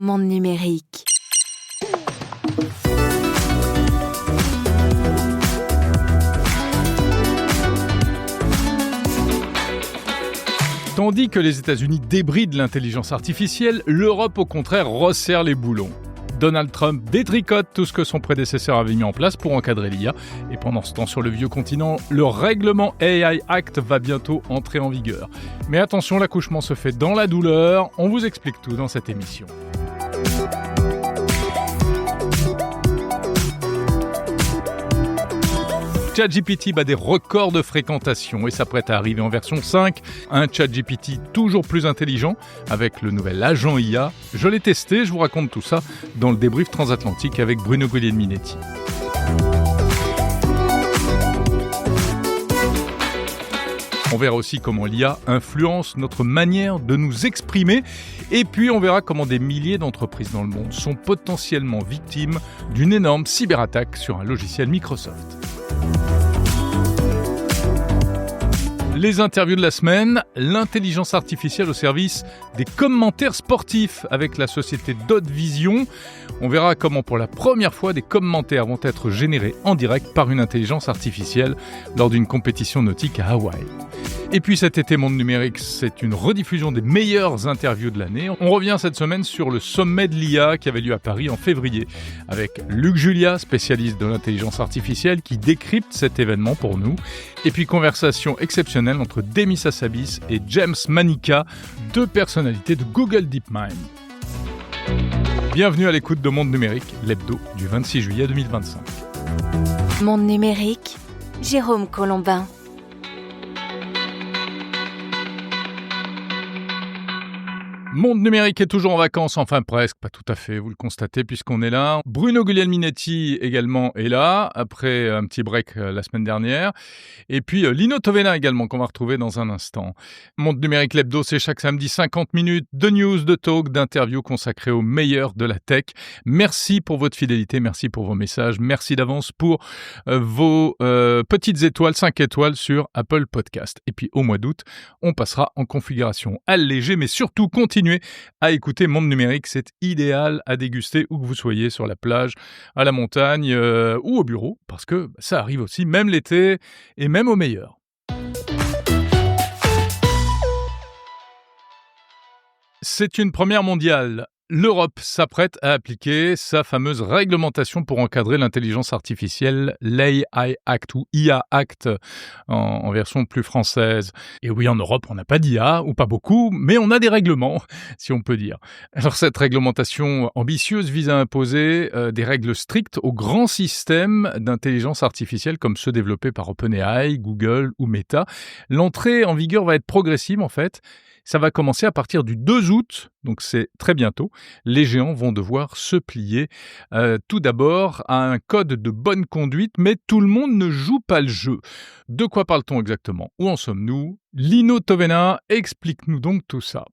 Monde numérique. Tandis que les États-Unis débrident l'intelligence artificielle, l'Europe au contraire resserre les boulons. Donald Trump détricote tout ce que son prédécesseur avait mis en place pour encadrer l'IA. Et pendant ce temps, sur le vieux continent, le règlement AI Act va bientôt entrer en vigueur. Mais attention, l'accouchement se fait dans la douleur. On vous explique tout dans cette émission. ChatGPT bat des records de fréquentation et s'apprête à arriver en version 5. Un ChatGPT toujours plus intelligent avec le nouvel agent IA. Je l'ai testé, je vous raconte tout ça dans le débrief transatlantique avec Bruno Guglielminetti. On verra aussi comment l'IA influence notre manière de nous exprimer. Et puis, on verra comment des milliers d'entreprises dans le monde sont potentiellement victimes d'une énorme cyberattaque sur un logiciel Microsoft. Les interviews de la semaine, l'intelligence artificielle au service des commentaires sportifs avec la société Dot Vision. On verra comment pour la première fois des commentaires vont être générés en direct par une intelligence artificielle lors d'une compétition nautique à Hawaï. Et puis cet été Monde Numérique, c'est une rediffusion des meilleures interviews de l'année. On revient cette semaine sur le sommet de l'IA qui avait lieu à Paris en février avec Luc Julia, spécialiste de l'intelligence artificielle, qui décrypte cet événement pour nous. Et puis conversation exceptionnelle entre Demis Hassabis et James Manica, deux personnalités de Google DeepMind. Bienvenue à l'écoute de Monde Numérique, l'hebdo du 26 juillet 2025. Monde numérique, Jérôme Colombin. Monde numérique est toujours en vacances, enfin presque, pas tout à fait, vous le constatez puisqu'on est là. Bruno Guglielminetti également est là, après un petit break la semaine dernière. Et puis Lino Tovena également, qu'on va retrouver dans un instant. Monde numérique, l'hebdo, c'est chaque samedi 50 minutes de news, de talk, d'interviews consacrées aux meilleurs de la tech. Merci pour votre fidélité, merci pour vos messages, merci d'avance pour vos petites étoiles, 5 étoiles sur Apple Podcast. Et puis au mois d'août, on passera en configuration allégée, mais surtout continuez à écouter Monde Numérique, c'est idéal à déguster où que vous soyez, sur la plage, à la montagne ou au bureau, parce que ça arrive aussi, même l'été et même au meilleur. C'est une première mondiale. L'Europe s'apprête à appliquer sa fameuse réglementation pour encadrer l'intelligence artificielle, l'AI Act ou IA Act en version plus française. Et oui, en Europe, on n'a pas d'IA, ou pas beaucoup, mais on a des règlements, si on peut dire. Alors cette réglementation ambitieuse vise à imposer des règles strictes aux grands systèmes d'intelligence artificielle comme ceux développés par OpenAI, Google ou Meta. L'entrée en vigueur va être progressive en fait. Ça va commencer à partir du 2 août, donc c'est très bientôt. Les géants vont devoir se plier tout d'abord à un code de bonne conduite, mais tout le monde ne joue pas le jeu. De quoi parle-t-on exactement ? Où en sommes-nous ? Lino Tovena, explique-nous donc tout ça.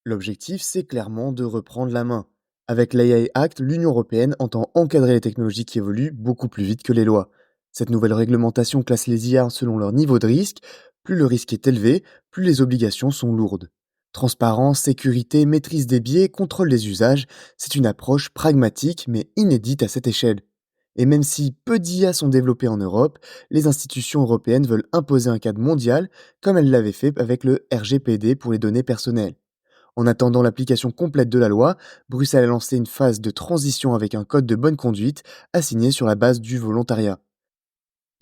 L'objectif, c'est clairement de reprendre la main. Avec l'AI Act, l'Union européenne entend encadrer les technologies qui évoluent beaucoup plus vite que les lois. Cette nouvelle réglementation classe les IA selon leur niveau de risque. Plus le risque est élevé, plus les obligations sont lourdes. Transparence, sécurité, maîtrise des biais, contrôle des usages, c'est une approche pragmatique mais inédite à cette échelle. Et même si peu d'IA sont développées en Europe, les institutions européennes veulent imposer un cadre mondial comme elles l'avaient fait avec le RGPD pour les données personnelles. En attendant l'application complète de la loi, Bruxelles a lancé une phase de transition avec un code de bonne conduite assigné sur la base du volontariat.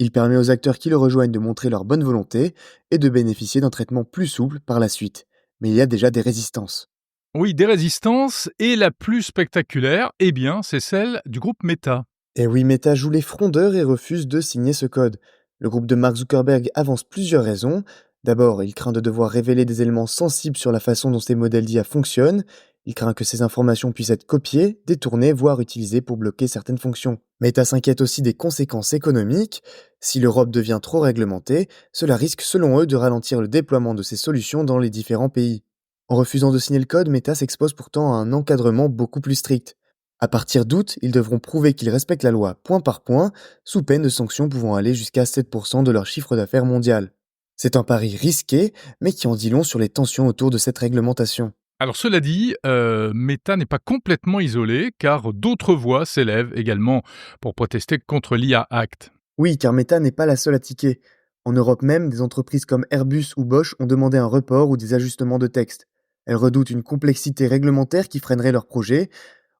Il permet aux acteurs qui le rejoignent de montrer leur bonne volonté et de bénéficier d'un traitement plus souple par la suite. Mais il y a déjà des résistances. Oui, des résistances, et la plus spectaculaire, eh bien, c'est celle du groupe Meta. Et oui, Meta joue les frondeurs et refuse de signer ce code. Le groupe de Mark Zuckerberg avance plusieurs raisons. D'abord, il craint de devoir révéler des éléments sensibles sur la façon dont ces modèles d'IA fonctionnent. Il craint que ces informations puissent être copiées, détournées, voire utilisées pour bloquer certaines fonctions. Meta s'inquiète aussi des conséquences économiques. Si l'Europe devient trop réglementée, cela risque selon eux de ralentir le déploiement de ces solutions dans les différents pays. En refusant de signer le code, Meta s'expose pourtant à un encadrement beaucoup plus strict. À partir d'août, ils devront prouver qu'ils respectent la loi point par point, sous peine de sanctions pouvant aller jusqu'à 7% de leur chiffre d'affaires mondial. C'est un pari risqué, mais qui en dit long sur les tensions autour de cette réglementation. Alors cela dit, Meta n'est pas complètement isolé car d'autres voix s'élèvent également pour protester contre l'IA Act. Oui, car Meta n'est pas la seule à tiquer. En Europe même, des entreprises comme Airbus ou Bosch ont demandé un report ou des ajustements de texte. Elles redoutent une complexité réglementaire qui freinerait leurs projets.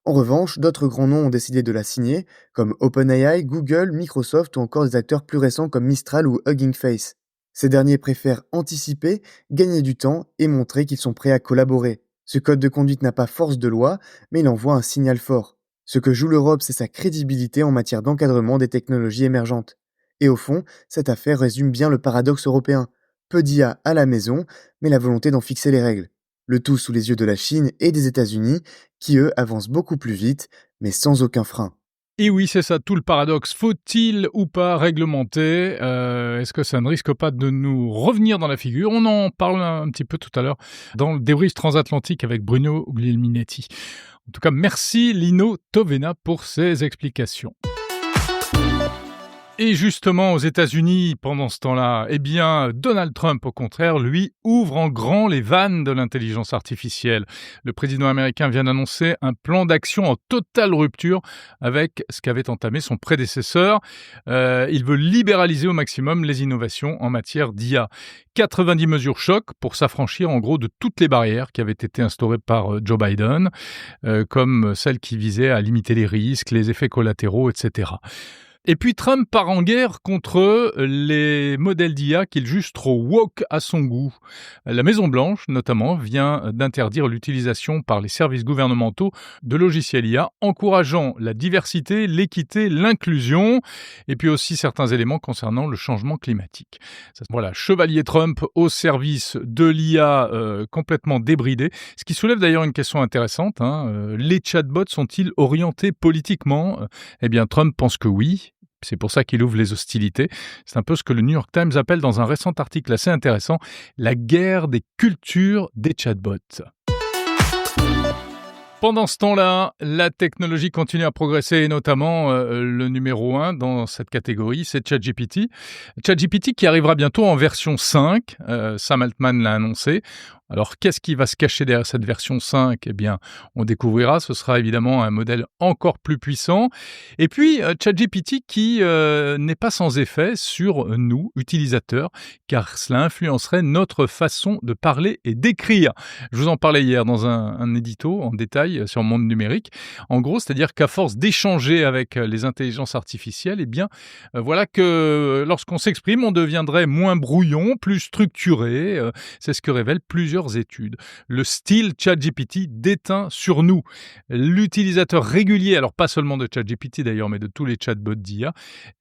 En revanche, d'autres grands noms ont décidé de la signer, comme OpenAI, Google, Microsoft ou encore des acteurs plus récents comme Mistral ou Hugging Face. Ces derniers préfèrent anticiper, gagner du temps et montrer qu'ils sont prêts à collaborer. Ce code de conduite n'a pas force de loi, mais il envoie un signal fort. Ce que joue l'Europe, c'est sa crédibilité en matière d'encadrement des technologies émergentes. Et au fond, cette affaire résume bien le paradoxe européen. Peu d'IA à la maison, mais la volonté d'en fixer les règles. Le tout sous les yeux de la Chine et des États-Unis, qui eux avancent beaucoup plus vite, mais sans aucun frein. Et oui, c'est ça tout le paradoxe. Faut-il ou pas réglementer Est-ce que ça ne risque pas de nous revenir dans la figure? On en parle un petit peu tout à l'heure dans le débrief transatlantique avec Bruno Guglielminetti. En tout cas, merci Lino Tovena pour ces explications. Et justement, aux États-Unis, pendant ce temps-là, eh bien, Donald Trump, au contraire, lui, ouvre en grand les vannes de l'intelligence artificielle. Le président américain vient d'annoncer un plan d'action en totale rupture avec ce qu'avait entamé son prédécesseur. Il veut libéraliser au maximum les innovations en matière d'IA. 90 mesures choc pour s'affranchir en gros de toutes les barrières qui avaient été instaurées par Joe Biden, comme celles qui visaient à limiter les risques, les effets collatéraux, etc. Et puis Trump part en guerre contre les modèles d'IA qu'il juge trop woke à son goût. La Maison-Blanche, notamment, vient d'interdire l'utilisation par les services gouvernementaux de logiciels IA, encourageant la diversité, l'équité, l'inclusion, et puis aussi certains éléments concernant le changement climatique. Voilà, chevalier Trump au service de l'IA complètement débridé, ce qui soulève d'ailleurs une question intéressante. Les chatbots sont-ils orientés politiquement ? Eh bien, Trump pense que oui. C'est pour ça qu'il ouvre les hostilités. C'est un peu ce que le New York Times appelle dans un récent article assez intéressant « La guerre des cultures des chatbots ». Pendant ce temps-là, la technologie continue à progresser et notamment le numéro 1 dans cette catégorie, c'est ChatGPT. ChatGPT qui arrivera bientôt en version 5, Sam Altman l'a annoncé. Alors, qu'est-ce qui va se cacher derrière cette version 5 ? Eh bien, on découvrira, ce sera évidemment un modèle encore plus puissant. Et puis, ChatGPT qui n'est pas sans effet sur nous, utilisateurs, car cela influencerait notre façon de parler et d'écrire. Je vous en parlais hier dans un édito en détail sur Monde Numérique. En gros, c'est-à-dire qu'à force d'échanger avec les intelligences artificielles, eh bien, voilà que lorsqu'on s'exprime, on deviendrait moins brouillon, plus structuré. C'est ce que révèlent plusieurs études. Le style ChatGPT déteint sur nous. L'utilisateur régulier, alors pas seulement de ChatGPT d'ailleurs, mais de tous les chatbots d'IA,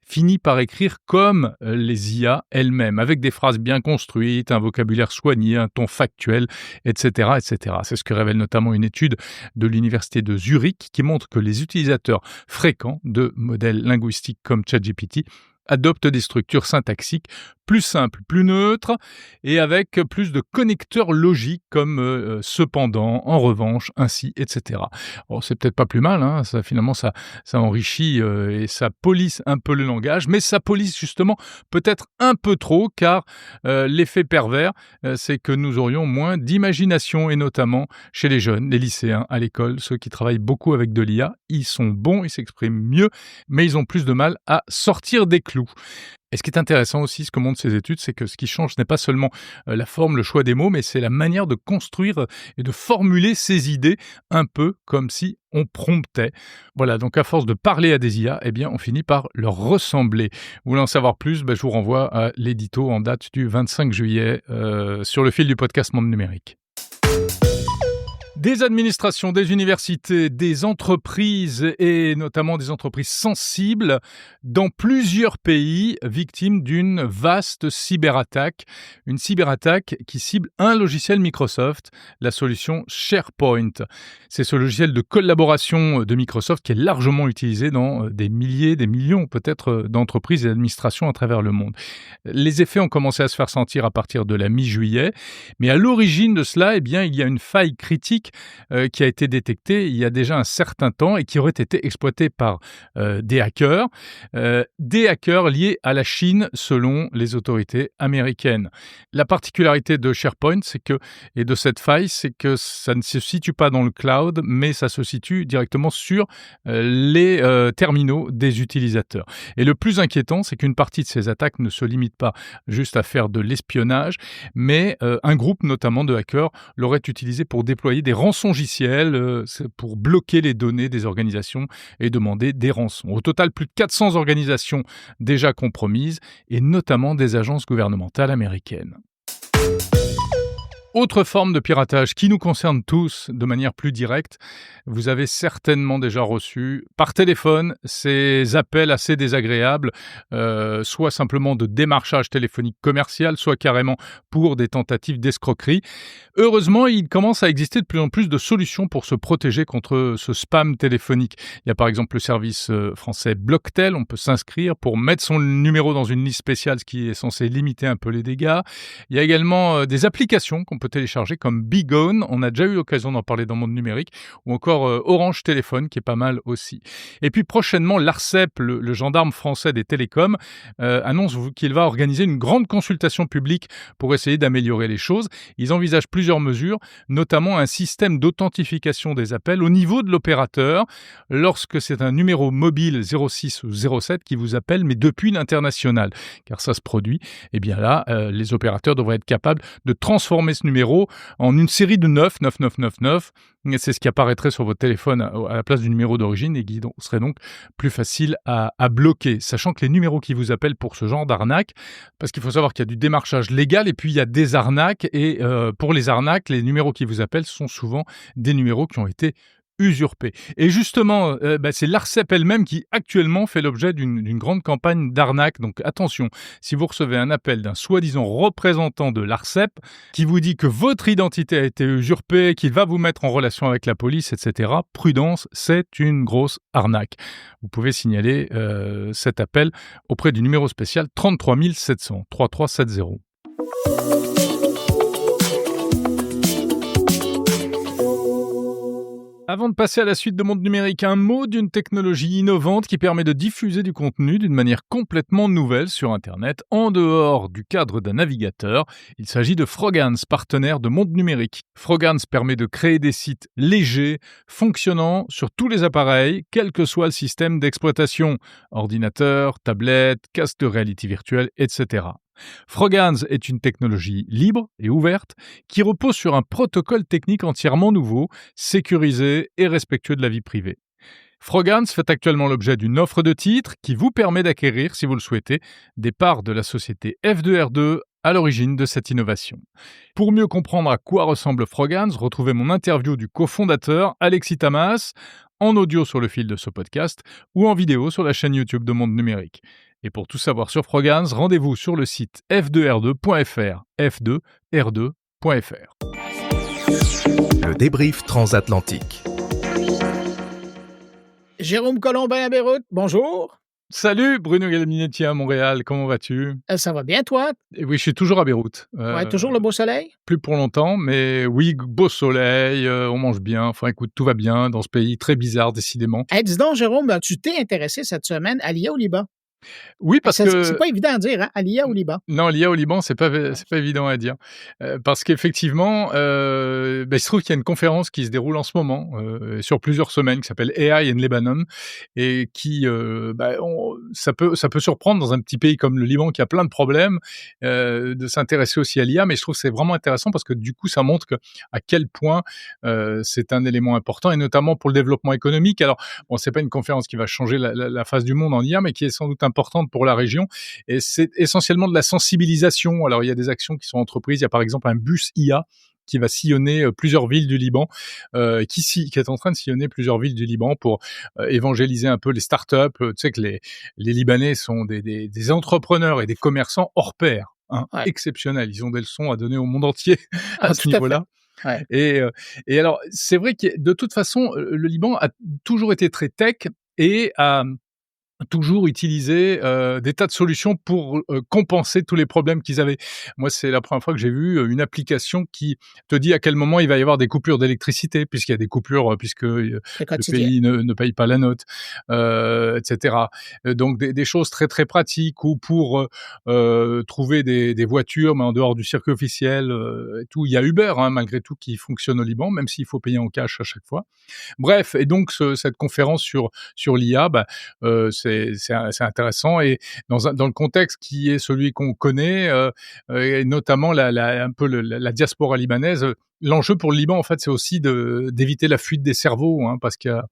finit par écrire comme les IA elles-mêmes, avec des phrases bien construites, un vocabulaire soigné, un ton factuel, etc., etc. C'est ce que révèle notamment une étude de l'université de Zurich qui montre que les utilisateurs fréquents de modèles linguistiques comme ChatGPT adoptent des structures syntaxiques plus simples, plus neutres et avec plus de connecteurs logiques comme cependant, en revanche, ainsi, etc. Bon, c'est peut-être pas plus mal, ça enrichit et ça polisse un peu le langage, mais ça polisse justement peut-être un peu trop car l'effet pervers, c'est que nous aurions moins d'imagination et notamment chez les jeunes, les lycéens à l'école, ceux qui travaillent beaucoup avec de l'IA, ils sont bons, ils s'expriment mieux, mais ils ont plus de mal à sortir des clous. Et ce qui est intéressant aussi, ce que montrent ces études, c'est que ce qui change, ce n'est pas seulement la forme, le choix des mots, mais c'est la manière de construire et de formuler ces idées, un peu comme si on promptait. Voilà, donc à force de parler à des IA, eh bien, on finit par leur ressembler. Vous voulez en savoir plus ? Je vous renvoie à l'édito en date du 25 juillet sur le fil du podcast Monde Numérique. Des administrations, des universités, des entreprises et notamment des entreprises sensibles dans plusieurs pays victimes d'une vaste cyberattaque. Une cyberattaque qui cible un logiciel Microsoft, la solution SharePoint. C'est ce logiciel de collaboration de Microsoft qui est largement utilisé dans des milliers, des millions peut-être d'entreprises et d'administrations à travers le monde. Les effets ont commencé à se faire sentir à partir de la mi-juillet, mais à l'origine de cela, eh bien, il y a une faille critique téléphonique qui a été détecté il y a déjà un certain temps et qui aurait été exploité par des hackers liés à la Chine selon les autorités américaines. La particularité de SharePoint et de cette faille, c'est que ça ne se situe pas dans le cloud, mais ça se situe directement sur les terminaux des utilisateurs. Et le plus inquiétant, c'est qu'une partie de ces attaques ne se limite pas juste à faire de l'espionnage, mais un groupe notamment de hackers l'aurait utilisé pour déployer des rançongiciels, pour bloquer les données des organisations et demander des rançons. Au total, plus de 400 organisations déjà compromises, et notamment des agences gouvernementales américaines. Autre forme de piratage qui nous concerne tous de manière plus directe, vous avez certainement déjà reçu par téléphone ces appels assez désagréables, soit simplement de démarchage téléphonique commercial, soit carrément pour des tentatives d'escroquerie. Heureusement, il commence à exister de plus en plus de solutions pour se protéger contre ce spam téléphonique. Il y a par exemple le service français Blocktel, on peut s'inscrire pour mettre son numéro dans une liste spéciale, ce qui est censé limiter un peu les dégâts. Il y a également des applications qu'on peut télécharger comme BeGone, on a déjà eu l'occasion d'en parler dans Monde Numérique, ou encore Orange Téléphone qui est pas mal aussi. Et puis prochainement, l'ARCEP, le gendarme français des télécoms, annonce qu'il va organiser une grande consultation publique pour essayer d'améliorer les choses. Ils envisagent plusieurs mesures, notamment un système d'authentification des appels au niveau de l'opérateur lorsque c'est un numéro mobile 06 ou 07 qui vous appelle, mais depuis l'international, car ça se produit. Et bien là, les opérateurs devraient être capables de transformer ce numéro en une série de 9999. C'est ce qui apparaîtrait sur votre téléphone à la place du numéro d'origine et qui serait donc plus facile à bloquer, sachant que les numéros qui vous appellent pour ce genre d'arnaque, parce qu'il faut savoir qu'il y a du démarchage légal et puis il y a des arnaques, et pour les arnaques, les numéros qui vous appellent sont souvent des numéros qui ont été usurpés. Et justement, c'est l'ARCEP elle-même qui actuellement fait l'objet d'une grande campagne d'arnaque. Donc attention, si vous recevez un appel d'un soi-disant représentant de l'ARCEP qui vous dit que votre identité a été usurpée, qu'il va vous mettre en relation avec la police, etc., prudence, c'est une grosse arnaque. Vous pouvez signaler cet appel auprès du numéro spécial 33 700 3370. Avant de passer à la suite de Monde Numérique, un mot d'une technologie innovante qui permet de diffuser du contenu d'une manière complètement nouvelle sur Internet, en dehors du cadre d'un navigateur. Il s'agit de Frogance, partenaire de Monde Numérique. Frogance permet de créer des sites légers, fonctionnant sur tous les appareils, quel que soit le système d'exploitation, ordinateur, tablette, casque de réalité virtuelle, etc. Frogance est une technologie libre et ouverte qui repose sur un protocole technique entièrement nouveau, sécurisé et respectueux de la vie privée. Frogance fait actuellement l'objet d'une offre de titre qui vous permet d'acquérir, si vous le souhaitez, des parts de la société F2R2 à l'origine de cette innovation. Pour mieux comprendre à quoi ressemble Frogance, retrouvez mon interview du cofondateur Alexis Tamas en audio sur le fil de ce podcast ou en vidéo sur la chaîne YouTube de Monde Numérique. Et pour tout savoir sur Frogance, rendez-vous sur le site f2r2.fr, f2r2.fr. Le débrief transatlantique. Jérôme Colombin à Beyrouth, bonjour. Salut Bruno Galminetti à Montréal, comment vas-tu? Ça va bien, toi? Et oui, je suis toujours à Beyrouth. Ouais, toujours le beau soleil? Plus pour longtemps, mais oui, beau soleil, on mange bien. Enfin, écoute, tout va bien dans ce pays très bizarre, décidément. Hey, dis donc, Jérôme, tu t'es intéressé cette semaine à l'IA au Liban? Oui, parce que... C'est pas évident à dire, hein, à l'IA au Liban. Non, l'IA au Liban, c'est pas évident à dire. Parce qu'effectivement, il se trouve qu'il y a une conférence qui se déroule en ce moment, sur plusieurs semaines, qui s'appelle AI in Lebanon, et qui, ça peut surprendre dans un petit pays comme le Liban, qui a plein de problèmes, de s'intéresser aussi à l'IA, mais je trouve que c'est vraiment intéressant parce que du coup, ça montre à quel point c'est un élément important, et notamment pour le développement économique. Alors, bon, c'est pas une conférence qui va changer la face du monde en IA, mais qui est sans doute importante pour la région, et c'est essentiellement de la sensibilisation. Alors il y a des actions qui sont entreprises, il y a par exemple un bus IA qui va sillonner plusieurs villes du Liban, qui est en train de sillonner plusieurs villes du Liban pour évangéliser un peu les startups. Tu sais que les Libanais sont des entrepreneurs et des commerçants hors pair, hein, ouais. Exceptionnels. Ils ont des leçons à donner au monde entier à ce niveau-là. Ouais. Et alors, c'est vrai que de toute façon, le Liban a toujours été très tech et a toujours utilisé des tas de solutions pour compenser tous les problèmes qu'ils avaient. Moi, c'est la première fois que j'ai vu une application qui te dit à quel moment il va y avoir des coupures d'électricité, puisqu'il y a des coupures, puisque le C'est quotidien. pays ne paye pas la note, etc. Donc des choses très très pratiques, ou pour trouver des voitures, mais en dehors du circuit officiel, et tout. Il y a Uber, hein, malgré tout, qui fonctionne au Liban, même s'il faut payer en cash à chaque fois. Bref, et donc cette conférence sur l'IA, c'est intéressant, et dans le contexte qui est celui qu'on connaît, et notamment un peu la diaspora libanaise. L'enjeu pour le Liban, en fait, c'est aussi d'éviter la fuite des cerveaux, hein, parce qu'il y a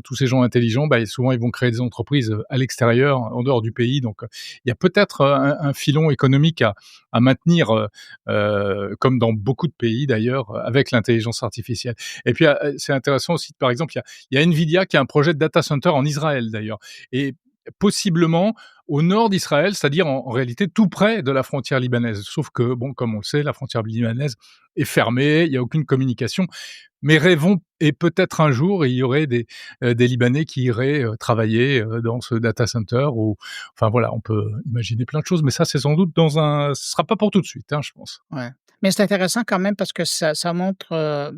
tous ces gens intelligents, souvent ils vont créer des entreprises à l'extérieur, en dehors du pays. Donc, il y a peut-être un filon économique à maintenir, comme dans beaucoup de pays d'ailleurs, avec l'intelligence artificielle. Et puis, c'est intéressant aussi, par exemple, il y a Nvidia qui a un projet de data center en Israël d'ailleurs, et possiblement au nord d'Israël, c'est-à-dire en réalité tout près de la frontière libanaise. Sauf que, bon, comme on le sait, la frontière libanaise est fermée, il n'y a aucune communication. Mais rêvons, et peut-être un jour, il y aurait des Libanais qui iraient travailler dans ce data center. Enfin voilà, on peut imaginer plein de choses, mais ça, c'est sans doute ce sera pas pour tout de suite, hein, je pense. Ouais. Mais c'est intéressant quand même parce que ça montre,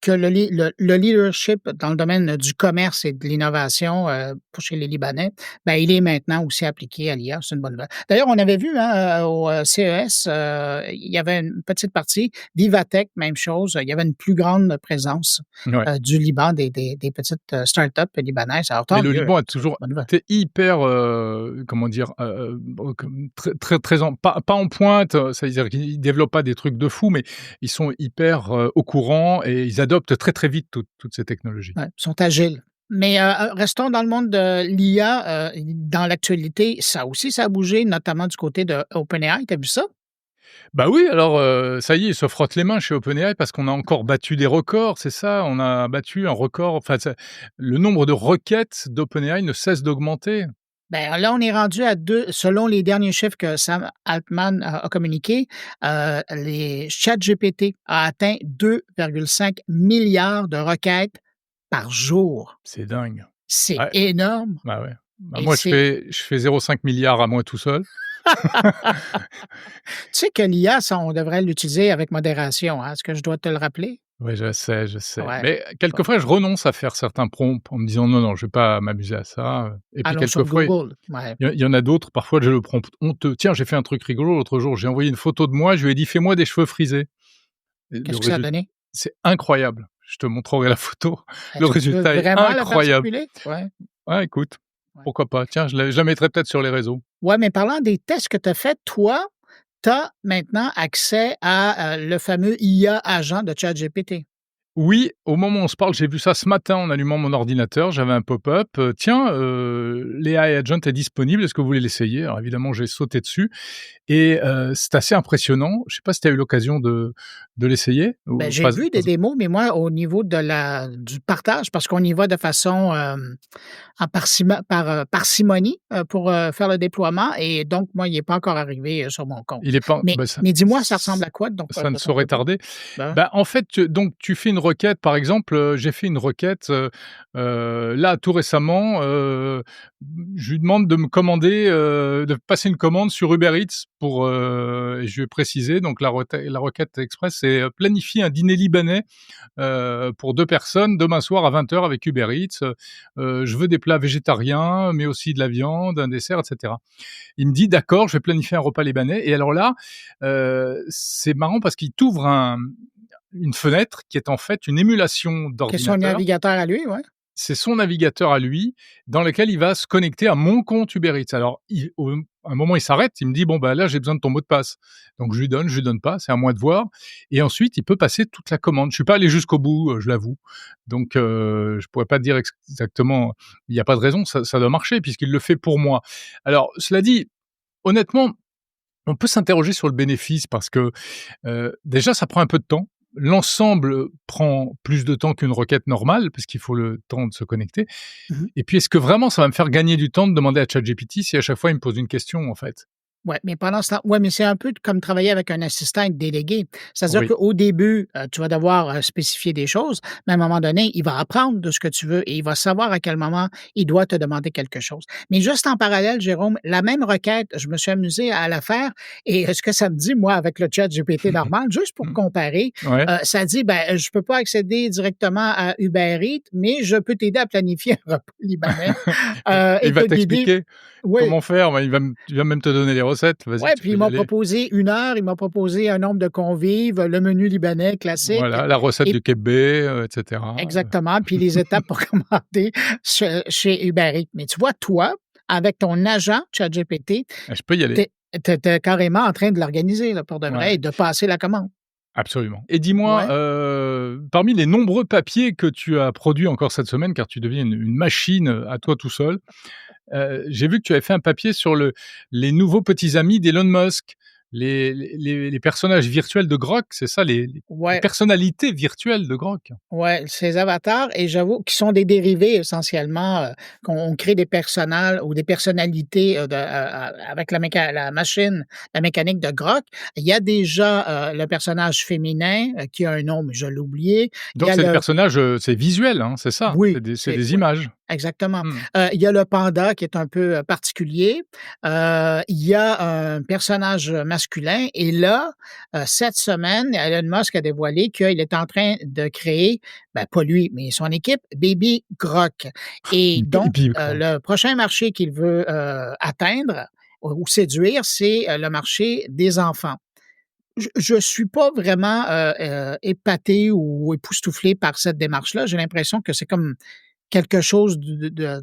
que le leadership dans le domaine du commerce et de l'innovation, pour chez les Libanais, il est maintenant aussi appliqué à l'IA. C'est une bonne nouvelle. D'ailleurs, on avait vu, hein, au CES, il y avait une petite partie. Vivatech, même chose. Il y avait une plus grande présence Ouais. du Liban, des petites startups libanaises. Alors, Mais tant le mieux. Liban a toujours Bonne nouvelle. été hyper, comment dire, très, très, très pas en pointe, c'est-à-dire qu'ils développent pas des trucs de fou, mais ils sont hyper au courant, et ils adoptent très, très vite toutes ces technologies. Ouais, ils sont agiles. Mais, restons dans le monde de l'IA, dans l'actualité, ça aussi, ça a bougé, notamment du côté de OpenAI. Tu as vu ça? Bah oui, alors, ça y est, ils se frottent les mains chez OpenAI parce qu'on a encore battu des records, c'est ça? On a battu un record, enfin, le nombre de requêtes d'OpenAI ne cesse d'augmenter. Là, on est rendu à 2, selon les derniers chiffres que Sam Altman a communiqués, les ChatGPT a atteint 2,5 milliards de requêtes par jour. C'est dingue. C'est Ouais, énorme bah ouais. Bah et moi, je fais 0,5 milliard à moi tout seul. tu sais que l'IA, ça, on devrait l'utiliser avec modération, hein? Est-ce que je dois te le rappeler? Oui, je sais, je sais. Ouais, Mais bon, quelquefois, je renonce à faire certains prompts en me disant: «Non, non, je vais pas m'amuser à ça», et puis allons sur quelquefois, Google. Ouais. il y en a d'autres, parfois j'ai le prompt honteux. Tiens, j'ai fait un truc rigolo l'autre jour, j'ai envoyé une photo de moi, je lui ai dit: «Fais-moi des cheveux frisés», et le Qu'est-ce que ça a résultat, donné? c'est incroyable. Je te montrerai la photo. Le Est-ce que tu veux résultat est vraiment la faire incroyable. circuler? Ouais, Ouais, écoute, ouais. pourquoi pas? Tiens, je la mettrai peut-être sur les réseaux. Ouais, mais parlant des tests que tu as faits, toi, tu as maintenant accès à, le fameux IA agent de ChatGPT. Oui, au moment où on se parle, j'ai vu ça ce matin en allumant mon ordinateur. J'avais un pop-up, «Tiens, l'AI Agent est disponible, est-ce que vous voulez l'essayer?» Alors évidemment, j'ai sauté dessus, et c'est assez impressionnant. Je sais pas si tu as eu l'occasion de l'essayer ou J'ai pas? vu des démos, mais moi, au niveau du partage, parce qu'on y va de façon, parcimonie, pour, faire le déploiement et donc moi, il est pas encore arrivé, sur mon compte. Il est pas, Mais ça mais dis-moi, ça ressemble à quoi donc, ça ne de ton saurait côté? tarder. Ben, En fait, tu fais une requête, par exemple, j'ai fait une requête, là, tout récemment, je lui demande de me commander, de passer une commande sur Uber Eats et je lui ai précisé, donc la requête express, c'est, planifier un dîner libanais, pour 2 personnes demain soir à 20h avec Uber Eats. Je veux des plats végétariens, mais aussi de la viande, un dessert, et cetera. Il me dit: «D'accord, je vais planifier un repas libanais», et alors là, c'est marrant parce qu'il t'ouvre une fenêtre qui est en fait une émulation question d'ordinateur. navigateur à lui, ouais. C'est son navigateur à lui, dans lequel il va se connecter à mon compte Uber Eats. Alors, à un moment, il s'arrête, il me dit: «Bon, là, j'ai besoin de ton mot de passe». Donc je lui donne pas, c'est à moi de voir, et ensuite, il peut passer toute la commande. Je suis pas allé jusqu'au bout, je l'avoue. Donc je pourrais pas te dire exactement, il y a pas de raison, ça doit marcher puisqu'il le fait pour moi. Alors, cela dit, honnêtement, on peut s'interroger sur le bénéfice parce que, déjà, ça prend un peu de temps. L'ensemble prend plus de temps qu'une requête normale, parce qu'il faut le temps de se connecter. Mmh. Et puis, est-ce que vraiment ça va me faire gagner du temps de demander à ChatGPT si à chaque fois il me pose une question, en fait? Ouais, mais pendant ce temps ouais, mais c'est un peu comme travailler avec un assistant délégué. C'est-à-dire Oui. qu'au début, tu vas devoir, spécifier des choses, mais à un moment donné, il va apprendre de ce que tu veux et il va savoir à quel moment il doit te demander quelque chose. Mais juste en parallèle, Jérôme, la même requête, je me suis amusé à la faire et ce que ça me dit, moi, avec le ChatGPT normal, juste pour Mmh. comparer, Ouais. ça dit: «Ben, je peux pas accéder directement à Uber Eats, mais je peux t'aider à planifier un repas libanais, et Il va te guider». t'expliquer Oui. comment faire, bah, il va même te donner les recettes. Vas-y, Ouais, tu puis peux ils y m'ont aller. proposé 1 heure, ils m'ont proposé un nombre de convives, le menu libanais classique Voilà, la recette et du kebé, et cetera, exactement, puis les étapes pour commander chez Uber Eats. Mais tu vois, toi, avec ton agent ChatGPT, je peux y aller. tu es carrément en train de l'organiser là, pour de vrai Ouais. et de passer la commande. Absolument. Et dis-moi, Ouais. parmi les nombreux papiers que tu as produits encore cette semaine, car tu deviens une machine, à toi tout seul, j'ai vu que tu avais fait un papier sur les nouveaux petits amis d'Elon Musk, les personnages virtuels de Grok, c'est ça? Les Ouais. personnalités virtuelles de Grok? Ouais, ces avatars et j'avoue qui sont des dérivés essentiellement, qu'on crée des personnages ou des personnalités, avec la machine, la mécanique de Grok. Il y a déjà, le personnage féminin, qui a un nom, mais je l'ai oublié. Il y Donc a c'est des le personnages, c'est visuel, hein, c'est ça? oui, C'est c'est des ouais. images? Exactement. Mmh. Il y a le panda qui est un peu, particulier. Il y a un personnage masculin et là, cette semaine, Elon Musk a dévoilé qu'il est en train de créer, ben, pas lui, mais son équipe, Baby Grok et donc Baby Grok. le prochain marché qu'il veut, atteindre ou séduire, c'est, le marché des enfants. Je suis pas vraiment, épaté ou époustouflé par cette démarche-là. J'ai l'impression que c'est comme quelque chose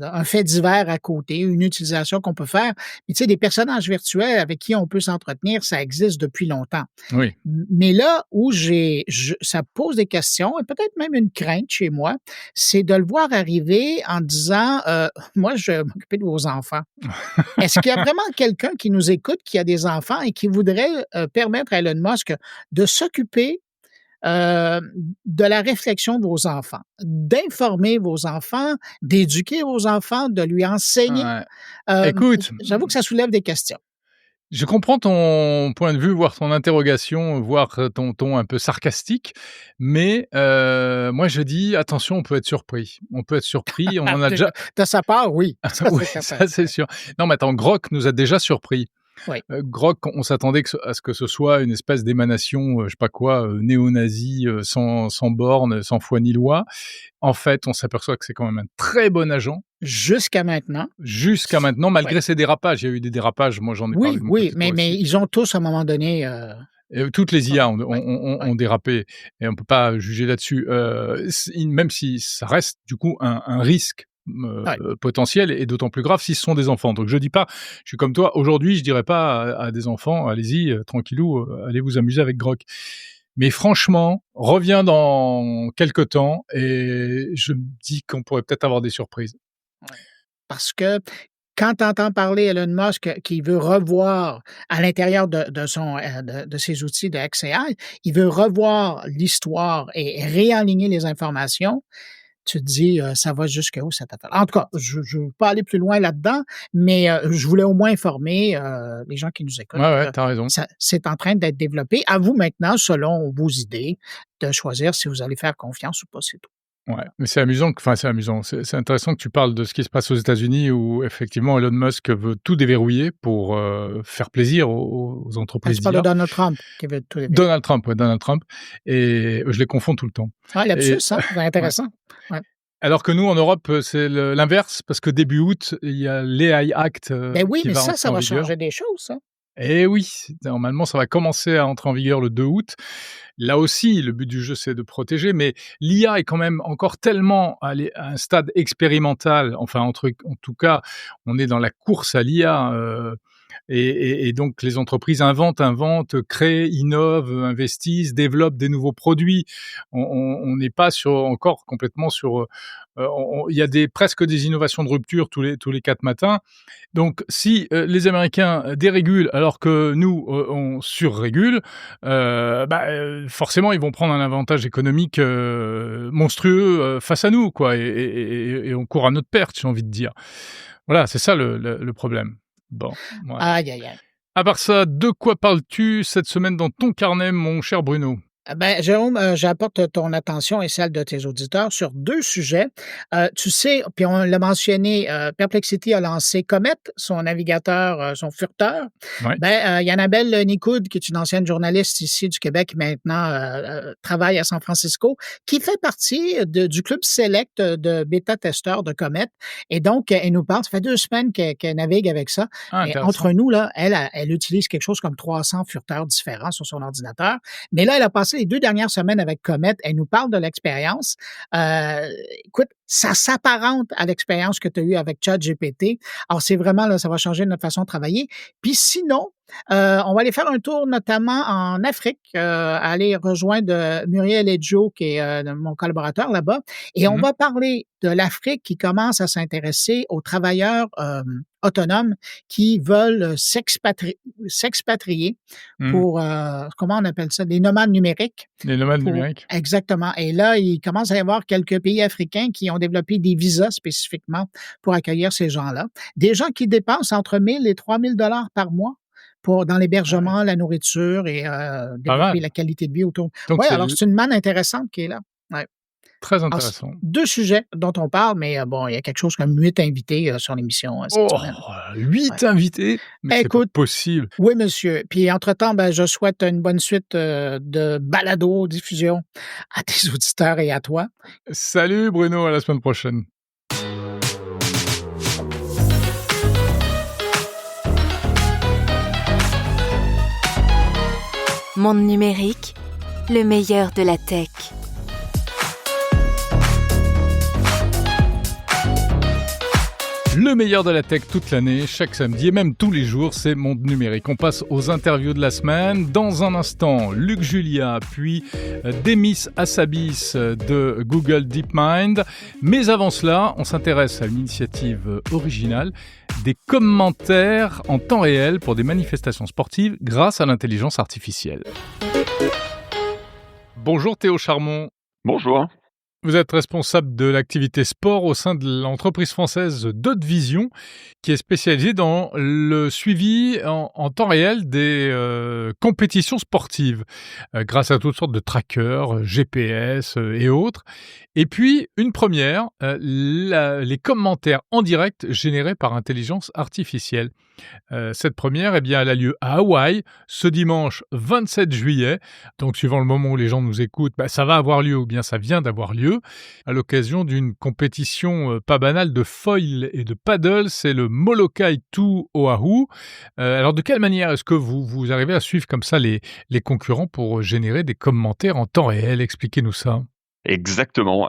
un fait divers à côté, une utilisation qu'on peut faire. Mais tu sais, des personnages virtuels avec qui on peut s'entretenir, ça existe depuis longtemps. Oui. Mais là où ça pose des questions et peut-être même une crainte chez moi, c'est de le voir arriver en disant, «Moi, je vais m'occuper de vos enfants». Est-ce qu'il y a vraiment quelqu'un qui nous écoute, qui a des enfants et qui voudrait, permettre à Elon Musk de s'occuper Heu, de la réflexion de vos enfants, d'informer vos enfants, d'éduquer vos enfants, de lui enseigner. Ouais. Écoute, J'avoue que ça soulève des questions. je comprends ton point de vue, voire ton interrogation, voire ton ton un peu sarcastique, mais moi je dis: «Attention, on peut être surpris». On peut être surpris, on en a déjà De sa part, oui, ça oui, c'est certain. ça c'est sûr. Non, mais attends, Grok nous a déjà surpris. Oui, Grok, on s'attendait à ce que ce soit une espèce d'émanation, je sais pas quoi, néo-nazie, sans bornes, sans foi ni loi. En fait, on s'aperçoit que c'est quand même un très bon agent, jusqu'à maintenant. jusqu'à maintenant, Oui. malgré ses dérapages. Il y a eu des dérapages, moi j'en ai parlé Oui, de mon oui, côté, toi mais aussi. ils ont tous à un moment donné, Toutes les IA ouais, ont ouais, dérapé et on peut pas juger là-dessus. Même si ça reste du coup un risque, ouais. potentiel et d'autant plus grave si ce sont des enfants. Donc je dis pas, je suis comme toi, aujourd'hui je dirais pas à des enfants: «Allez-y, tranquillou, allez vous amuser avec Grok». Mais franchement, reviens dans quelque temps et je me dis qu'on pourrait peut-être avoir des surprises. Ouais. Parce que quand tu entends parler Elon Musk qui veut revoir à l'intérieur de son, de ses outils de XAI, il veut revoir l'histoire et réaligner les informations, tu te dis, ça va jusqu'où cette affaire? En tout cas, je ne veux pas aller plus loin là-dedans, mais je voulais au moins informer, les gens qui nous Ouais, écoutent ouais, que tu raison. ça c'est en train d'être développé. À vous maintenant, selon vos idées, de choisir si vous allez faire confiance ou pas, c'est tout. Ouais, mais c'est amusant que enfin, c'est amusant, c'est intéressant que tu parles de ce qui se passe aux États-Unis où effectivement Elon Musk veut tout déverrouiller pour, faire plaisir aux Ah, entreprises tu parles de d'IA. Donald Trump qui veut tout déverrouiller. Donald Trump, ouais, Donald Trump et je les confonds tout le temps Ah, lapsus, et hein? C'est ouais. intéressant. Ouais. Alors que nous en Europe, c'est l'inverse parce que début août, il y a l'AI Act, Ben oui, qui mais va ça, entrer ça en va vigueur. changer des choses, ça. Eh oui, normalement, ça va commencer à entrer en vigueur le 2 août. Là aussi, le but du jeu, c'est de protéger, mais l'IA est quand même encore tellement à un stade expérimental, enfin, en tout cas, on est dans la course à l'IA, et donc les entreprises inventent, créent, innovent, investissent, développent des nouveaux produits. On n'est pas encore complètement sur, il y a presque des innovations de rupture tous les 4 matins. Donc si, les Américains dérégulent alors que nous, on surrégule, forcément ils vont prendre un avantage économique, monstrueux, face à nous quoi et on court à notre perte, j'ai envie de dire. Voilà, c'est ça le problème. Bon, ouais. Aïe, aïe, aïe. À part ça, de quoi parles-tu cette semaine dans ton carnet, mon cher Bruno? Jérôme, j'apporte ton attention et celle de tes auditeurs sur 2 sujets. Tu sais, puis on l'a mentionné, Perplexity a lancé Comet, son navigateur, son furteur. Ouais. Il y a Annabelle Nicoud, qui est une ancienne journaliste ici du Québec, qui maintenant, travaille à San Francisco, qui fait partie du club select de bêta-testeurs de Comet et donc elle nous parle, ça fait 2 semaines qu'elle navigue avec ça Ah, et intéressant. entre nous, là, elle utilise quelque chose comme 300 furteurs différents sur son ordinateur. Mais là, elle a passé les 2 dernières semaines avec Comet. Elle nous parle de l'expérience. Écoute, ça s'apparente à l'expérience que tu as eue avec ChatGPT. Alors, c'est vraiment là, ça va changer notre façon de travailler. Puis sinon, on va aller faire un tour notamment en Afrique, aller rejoindre Muriel et Joe, qui est mon collaborateur là-bas. Et on Mmh. va parler de l'Afrique qui commence à s'intéresser aux travailleurs autonomes qui veulent s'expatrier Mmh. pour, comment on appelle ça? Des nomades numériques. Les nomades Pour numériques. exactement. Et là, il commence à y avoir quelques pays africains qui ont développé des visas spécifiquement pour accueillir ces gens-là. Des gens qui dépensent entre 1 000 et 3 000 par mois dans Ah ouais, l'hébergement, la nourriture et pas mal. développer la qualité de vie autour. Donc Oui, c'est alors c'est une manne intéressante qui est là. Ouais. très Alors, intéressant. 2 sujets dont on parle, mais bon, il y a quelque chose comme 8 invités sur l'émission cette Oh! semaine. 8 Ouais. invités? Mais c'est pas Écoute, possible. oui, monsieur. Puis entre-temps, je souhaite une bonne suite, de balado-diffusion à tes auditeurs et à toi. Salut Bruno, à la semaine prochaine. Monde numérique, le meilleur de la tech. Le meilleur de la tech toute l'année, chaque samedi et même tous les jours, c'est Monde Numérique. On passe aux interviews de la semaine. Dans un instant, Luc Julia, puis Demis Hassabis de Google DeepMind. Mais avant cela, on s'intéresse à une initiative originale, des commentaires en temps réel pour des manifestations sportives grâce à l'intelligence artificielle. Bonjour Théo Charmont. Bonjour. Vous êtes responsable de l'activité sport au sein de l'entreprise française Dotvision, qui est spécialisée dans le suivi en temps réel des compétitions sportives, grâce à toutes sortes de trackers, GPS et autres. Et puis, une première, les commentaires en direct générés par intelligence artificielle. Cette première, eh bien, elle a lieu à Hawaï, ce dimanche 27 juillet. Donc, suivant le moment où les gens nous écoutent, ça va avoir lieu ou bien ça vient d'avoir lieu, à l'occasion d'une compétition pas banale de foil et de paddle. C'est le Molokai 2 Oahu. Alors, de quelle manière est-ce que vous arrivez à suivre comme ça les concurrents pour générer des commentaires en temps réel? Expliquez-nous ça. Exactement,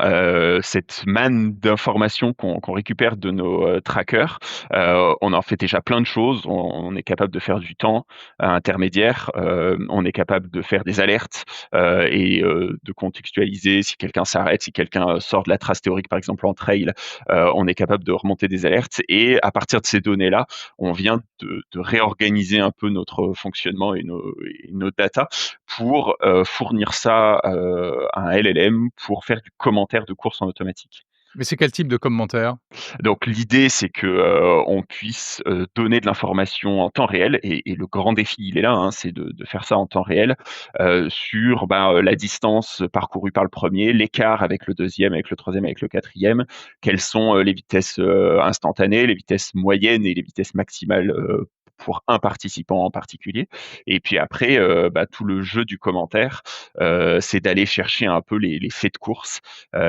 cette manne d'informations qu'on récupère de nos, trackers, on en fait déjà plein de choses. On est capable de faire du temps intermédiaire, on est capable de faire des alertes, de contextualiser si quelqu'un s'arrête, si quelqu'un sort de la trace théorique, par exemple en trail, on est capable de remonter des alertes et à partir de ces données-là, on vient de réorganiser un peu notre fonctionnement et nos data pour, fournir ça, à un LLM pour faire du commentaire de course en automatique. Mais c'est quel type de commentaire? Donc l'idée, c'est que, on puisse, donner de l'information en temps réel et le grand défi, il est là, hein, c'est de faire ça en temps réel, sur, la distance parcourue par le premier, l'écart avec le deuxième, avec le troisième, avec le quatrième. Quelles sont, les vitesses, instantanées, les vitesses moyennes et les vitesses maximales, pour un participant en particulier. Et puis après, tout le jeu du commentaire, c'est d'aller chercher un peu les faits de course,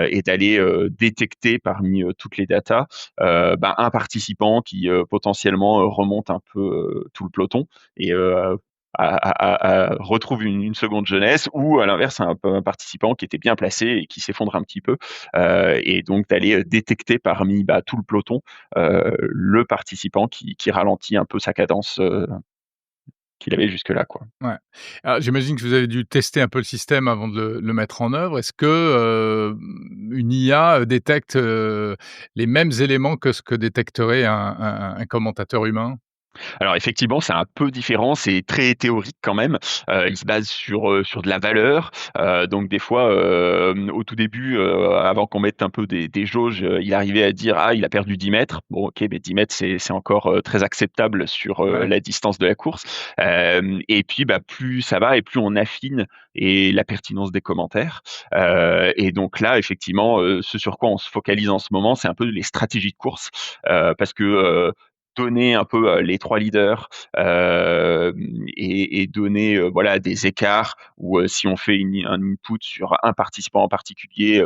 et d'aller, détecter parmi, toutes les datas, un participant qui, potentiellement, remonte un peu, tout le peloton et retrouve une seconde jeunesse ou à l'inverse un participant qui était bien placé et qui s'effondre un petit peu, et donc d'aller, détecter parmi, tout le peloton, le participant qui ralentit un peu sa cadence, qu'il avait jusque-là, quoi. Ouais. Alors, j'imagine que vous avez dû tester un peu le système avant de le mettre en œuvre. Est-ce que, une IA détecte, les mêmes éléments que ce que détecterait un commentateur humain? Alors effectivement, c'est un peu différent, c'est très théorique quand même. Il se base sur de la valeur. Donc des fois, au tout début, avant qu'on mette un peu des jauges, il arrivait à dire: «Ah, il a perdu 10 mètres». Bon OK, mais 10 mètres, c'est encore, très acceptable sur, Ouais. la distance de la course. Et puis, bah, plus ça va et plus on affine et la pertinence des commentaires. Et donc là, effectivement, ce sur quoi on se focalise en ce moment, c'est un peu les stratégies de course, parce que, donner un peu, les 3 leaders, et donner, voilà, des écarts ou, si on fait un input sur un participant en particulier,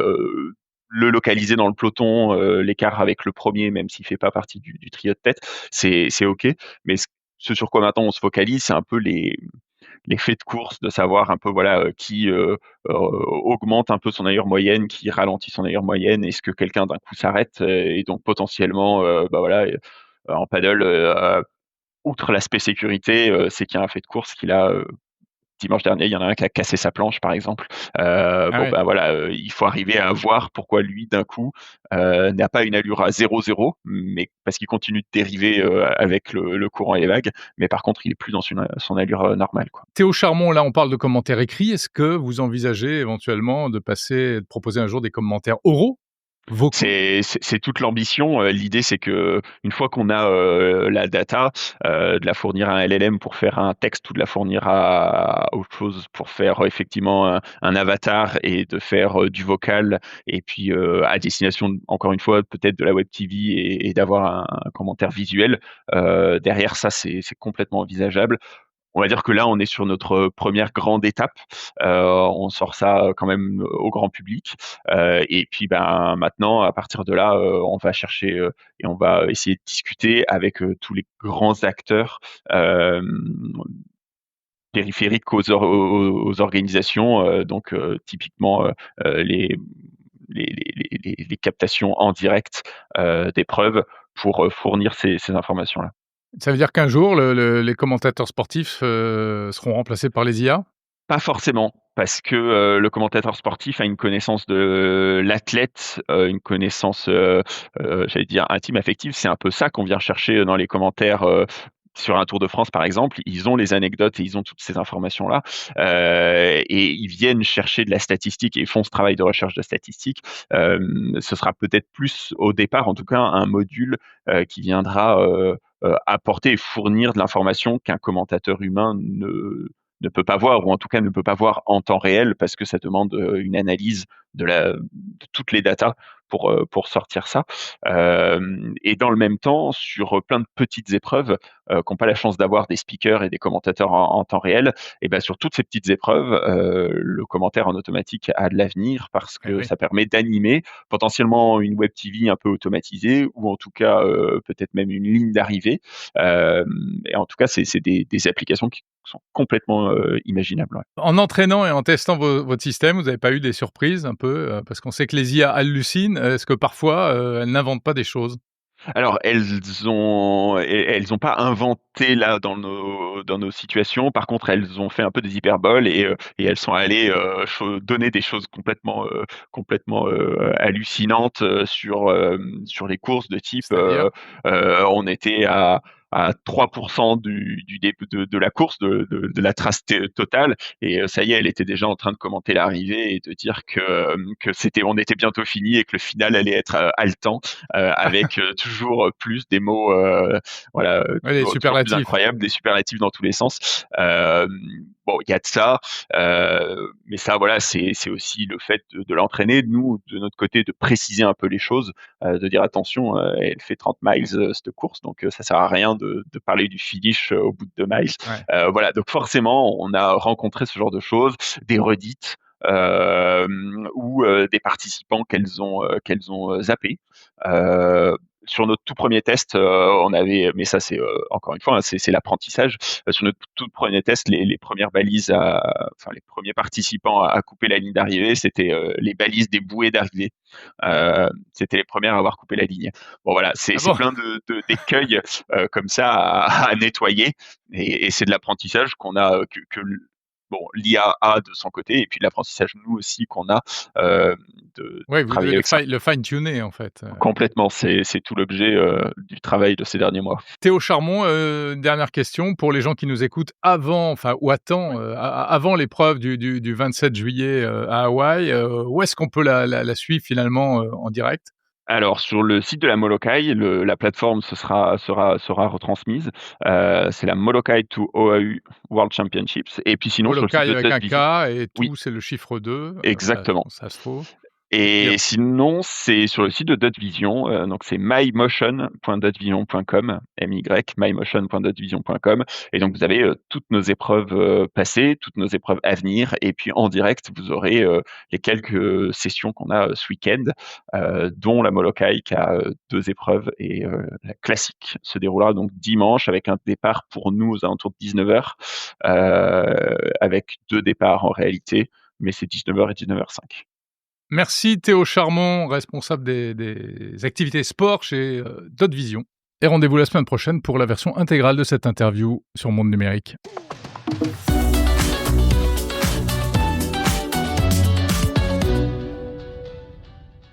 le localiser dans le peloton, l'écart avec le premier, même s'il fait pas partie du trio de tête, c'est OK. Mais ce sur quoi maintenant on se focalise, c'est un peu les faits de course, de savoir un peu, voilà, qui, augmente un peu son allure moyenne, qui ralentit son allure moyenne. Est-ce que quelqu'un d'un coup s'arrête, et donc potentiellement, bah, voilà, en paddle, outre l'aspect sécurité, c'est qu'il y a un fait de course qui là, dimanche dernier, il y en a un qui a cassé sa planche, par exemple. Ah Bon, ouais. bah, voilà, il faut arriver à voir pourquoi lui, d'un coup, n'a pas une allure à 0-0, mais parce qu'il continue de dériver, avec le courant et les vagues, mais par contre, il est plus dans son allure, normale, quoi. Théo Charmont, là, on parle de commentaires écrits. Est-ce que vous envisagez éventuellement de proposer un jour des commentaires oraux, vocaux? C'est toute l'ambition. L'idée, c'est que une fois qu'on a, la data, de la fournir à un LLM pour faire un texte ou de la fournir à autre chose pour faire effectivement un avatar et de faire, du vocal et puis, à destination, encore une fois, peut-être de la web TV et d'avoir un commentaire visuel. Derrière ça, c'est complètement envisageable. On va dire que là, on est sur notre première grande étape. On sort ça, quand même, au grand public. Et puis, ben, maintenant, à partir de là, on va chercher, et on va essayer de discuter avec, tous les grands acteurs, périphériques aux organisations, donc typiquement, les les captations en direct, d'épreuves pour, fournir ces informations-là. Ça veut dire qu'un jour, les commentateurs sportifs seront remplacés par les IA? Pas forcément, parce que, le commentateur sportif a une connaissance de l'athlète, une connaissance, j'allais dire intime, affective. C'est un peu ça qu'on vient chercher dans les commentaires, sur un Tour de France, par exemple. Ils ont les anecdotes et ils ont toutes ces informations-là, et ils viennent chercher de la statistique et ils font ce travail de recherche de statistiques. Ce sera peut-être plus au départ, en tout cas, un module, qui viendra, apporter et fournir de l'information qu'un commentateur humain ne peut pas voir ou en tout cas ne peut pas voir en temps réel parce que ça demande, une analyse de toutes les datas pour sortir ça. Et dans le même temps, sur, plein de petites épreuves, qui ont pas la chance d'avoir des speakers et des commentateurs en temps réel et ben sur toutes ces petites épreuves, le commentaire en automatique a de l'avenir parce Eh que oui. ça permet d'animer potentiellement une web TV un peu automatisée ou en tout cas, peut-être même une ligne d'arrivée. Et en tout cas, c'est des applications qui sont complètement, imaginables, ouais. En entraînant et en testant votre système, vous n'avez pas eu des surprises un peu? Parce qu'on sait que les IA hallucinent. Est-ce que parfois, elles n'inventent pas des choses? Alors elles ont pas inventé là dans nos situations. Par contre, elles ont fait un peu des hyperboles et elles sont allées, donner des choses complètement, hallucinantes, sur les courses de type, C'est-à-dire? on était à 3 du début de la course, de la trace totale et ça y est, elle était déjà en train de commenter l'arrivée et de dire que on était bientôt fini et que le final allait être, haletant. Avec, toujours plus des mots, voilà, Ouais, les toujours plus superlatifs. incroyables, des superlatifs dans tous les sens. Bon, il y a de ça, mais ça, voilà, c'est aussi le fait de l'entraîner. Nous, de notre côté, de préciser un peu les choses, de dire: «Attention, elle fait 30 miles, cette course, donc ça sert à rien de parler du finish, au bout de 2 miles». Ouais. Voilà, donc forcément, on a rencontré ce genre de choses, des redites, ou des participants qu'elles ont, zappés. Heu, sur notre tout premier test, on avait mais ça c'est, encore une fois, hein, c'est l'apprentissage. Sur notre tout premier test, les premières balises enfin les premiers participants à couper la ligne d'arrivée, c'était, les balises des bouées d'arrivée. C'était les premières à avoir coupé la ligne. Bon voilà, Ah c'est bon? plein d'écueils, comme ça à nettoyer et c'est de l'apprentissage qu'on a, que bon, l'IA a de son côté, et puis l'apprentissage, nous aussi, qu'on a de Ouais, vous devez travailler avec ça. le fine-tuner, en fait. Complètement, c'est tout l'objet du travail de ces derniers mois. Théo Charmont, dernière question pour les gens qui nous écoutent avant, enfin ou à temps, avant l'épreuve du 27 juillet, à Hawaï, où est-ce qu'on peut la suivre finalement, en direct? Alors sur le site de la Molokai, la plateforme sera retransmise. C'est la Molokai to OAU World Championships, et puis sinon sur le site Molokai de avec un Dot Vision. K et Oui, tout, c'est le chiffre 2. exactement. Ça se trouve. Et puis Et sinon, c'est sur le site de Dot Vision, donc c'est mymotion.dotvision.com, mymotion.dotvision.com, et donc vous avez toutes nos épreuves passées, toutes nos épreuves à venir, et puis en direct, vous aurez les quelques sessions qu'on a ce week-end, dont la Molokai qui a 2 épreuves, et la classique se déroulera donc dimanche avec un départ pour nous aux alentours de 19h, avec 2 départs en réalité, mais c'est 19h et 19h05. merci Théo Charmont, responsable des activités sport chez, Dot Vision, et rendez-vous la semaine prochaine pour la version intégrale de cette interview sur Monde Numérique.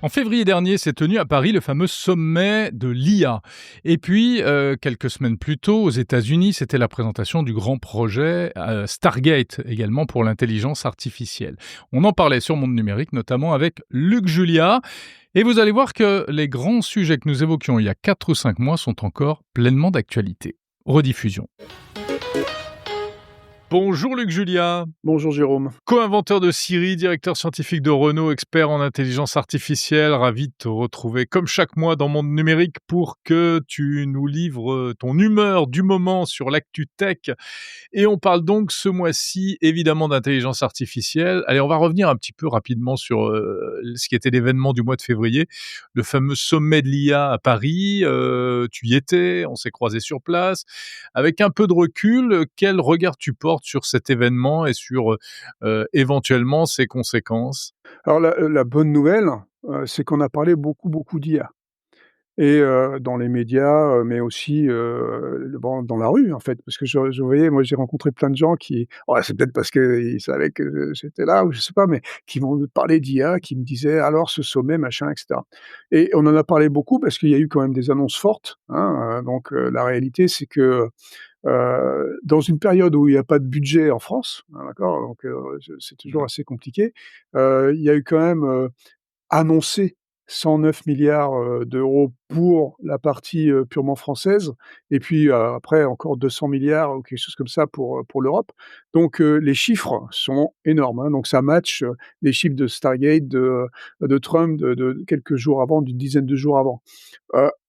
En février dernier s'est tenu à Paris le fameux sommet de l'IA. Et puis, quelques semaines plus tôt, aux États-Unis, c'était la présentation du grand projet Stargate, également pour l'intelligence artificielle. On en parlait sur Monde Numérique, notamment avec Luc Julia. Et vous allez voir que les grands sujets que nous évoquions il y a 4 ou 5 mois sont encore pleinement d'actualité. Rediffusion. Bonjour Luc Julia. Bonjour Jérôme. Co-inventeur de Siri, directeur scientifique de Renault, expert en intelligence artificielle, ravi de te retrouver comme chaque mois dans Monde Numérique pour que tu nous livres ton humeur du moment sur l'actu tech. Et on parle donc ce mois-ci évidemment d'intelligence artificielle. Allez, on va revenir un petit peu rapidement sur ce qui était l'événement du mois de février, le fameux sommet de l'IA à Paris. Tu y étais, on s'est croisés sur place. Avec un peu de recul, quel regard tu portes sur cet événement et sur éventuellement ses conséquences? Alors la bonne nouvelle, c'est qu'on a parlé beaucoup d'IA et dans les médias, mais aussi, dans la rue, en fait. Parce que je voyais, moi, j'ai rencontré plein de gens qui c'est peut-être parce qu'ils savaient que j'étais là ou je sais pas, mais qui m'ont parlé d'IA, qui me disaient: «Alors ce sommet, machin», et cetera, et on en a parlé beaucoup parce qu'il y a eu quand même des annonces fortes, hein, donc la réalité, c'est que dans une période où il y a pas de budget en France, hein, d'accord? Donc c'est toujours assez compliqué. Il y a eu quand même, annoncé 109 d'euros pour la partie, purement française, et puis, après encore 200 milliards ou quelque chose comme ça pour l'Europe. Donc les chiffres sont énormes, hein, donc ça match, les chiffres de Stargate, de Trump de quelques jours avant, d'une dizaine de jours avant.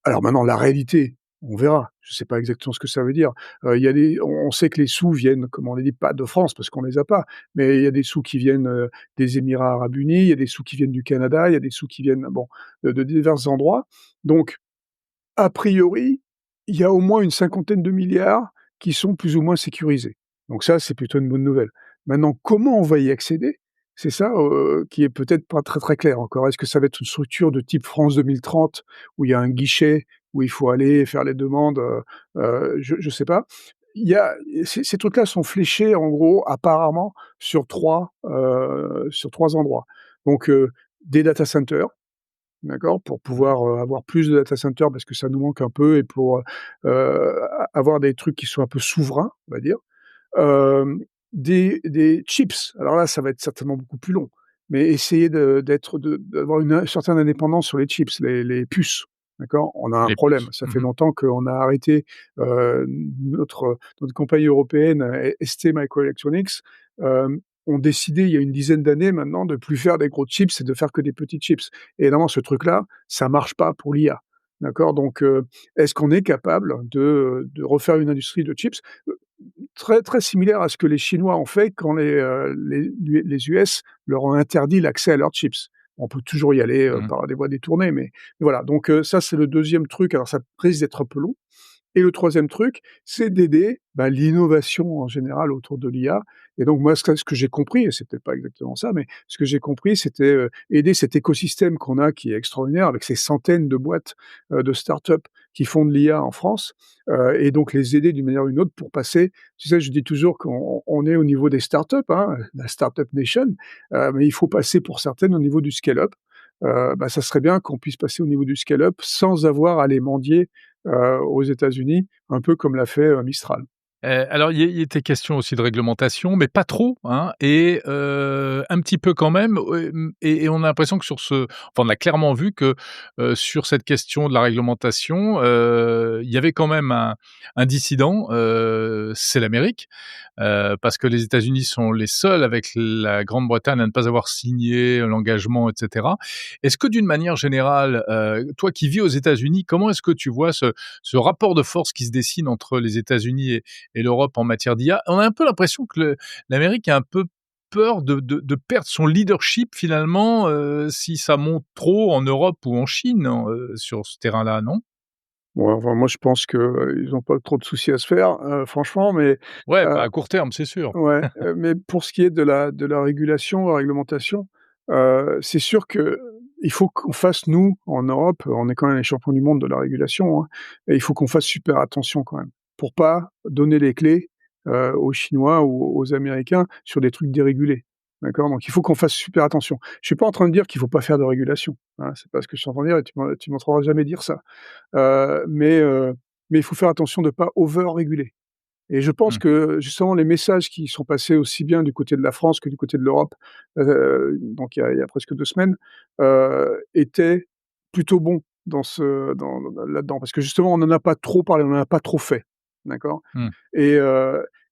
Alors maintenant la réalité, on verra. Je ne sais pas exactement ce que ça veut dire. Il y a des on sait que les sous viennent, comme on l'a dit, pas de France parce qu'on les a pas, mais il y a des sous qui viennent, des Émirats arabes unis, il y a des sous qui viennent du Canada, il y a des sous qui viennent, bon, de divers endroits. Donc a priori, il y a au moins une cinquantaine de milliards qui sont plus ou moins sécurisés. Donc ça, c'est plutôt une bonne nouvelle. Maintenant, comment on va y accéder? C'est ça, qui est peut-être pas très, très clair encore. Est-ce que ça va être une structure de type France 2030 où il y a un guichet, où il faut aller faire les demandes? Je sais pas. Il y a ces trucs-là sont fléchés en gros apparemment sur 3 endroits. Donc, des data centers, d'accord? Pour pouvoir, avoir plus de data centers parce que ça nous manque un peu, et pour, avoir des trucs qui sont un peu souverains, on va dire. Des chips, alors là, ça va être certainement beaucoup plus long, mais essayer d'avoir une certaine indépendance sur les chips, les puces, d'accord? On a un Les problème, puces. ça fait Mmh. longtemps qu'on a arrêté, notre compagnie européenne, STMicroelectronics, ont décidé il y a une dizaine d'années maintenant de plus faire des gros chips et de faire que des petits chips, et évidemment ce truc-là, ça marche pas pour l'IA, d'accord? Donc est-ce qu'on est capable de refaire une industrie de chips? Très, très similaire à ce que les Chinois ont fait quand les US leur ont interdit l'accès à leurs chips. On peut toujours y aller, Mmh. par des voies détournées, mais voilà, donc ça, c'est le deuxième truc. Alors ça risque d'être un peu long, Et le troisième truc, c'est d'aider, l'innovation en général autour de l'IA. Et donc moi, ce que j'ai compris, et c'est peut-être pas exactement ça, mais ce que j'ai compris, c'était, aider cet écosystème qu'on a qui est extraordinaire avec ces centaines de boîtes, de start-up qui font de l'IA en France, et donc les aider d'une manière ou d'une autre pour passer, tu sais, je dis toujours qu'on est au niveau des start-up, hein, la start-up nation, mais il faut passer pour certaines au niveau du scale-up. Ça serait bien qu'on puisse passer au niveau du scale-up sans avoir à les mendier, aux États-Unis, un peu comme l'a fait, Mistral. Alors il était question aussi de réglementation, mais pas trop, hein, et un petit peu quand même, et on a l'impression que on a clairement vu que, sur cette question de la réglementation, il y avait quand même un dissident, c'est l'Amérique, parce que les États-Unis sont les seuls avec la Grande-Bretagne à ne pas avoir signé l'engagement, et cetera. Est-ce que d'une manière générale, toi qui vis aux États-Unis, comment est-ce que tu vois ce rapport de force qui se dessine entre les États-Unis et l'Europe en matière d'IA? On a un peu l'impression que l'Amérique a un peu peur de perdre son leadership finalement, si ça monte trop en Europe ou en Chine, sur ce terrain-là, non? Ouais, enfin, moi, je pense qu'ils ont pas trop de soucis à se faire, franchement, mais Ouais, pas heu, à court terme, c'est sûr. ouais, mais pour ce qui est de la régulation, la réglementation, c'est sûr qu'il faut qu'on fasse, nous, en Europe, on est quand même les champions du monde de la régulation, hein, et il faut qu'on fasse super attention quand même, pour pas donner les clés, aux Chinois ou aux Américains sur des trucs dérégulés. D'accord? Donc il faut qu'on fasse super attention. Je suis pas en train de dire qu'il faut pas faire de régulation, hein, c'est pas ce que je suis en train de dire et tu m'entendras jamais dire ça. Heu, mais heu, mais il faut faire attention de pas over-réguler. Et je pense Mmh. que justement les messages qui sont passés aussi bien du côté de la France que du côté de l'Europe, donc il y a presque 2 semaines, étaient plutôt bons là-dedans. Parce que justement on n'en a pas trop parlé, on n'en a pas trop fait, d'accord? Mmh. Et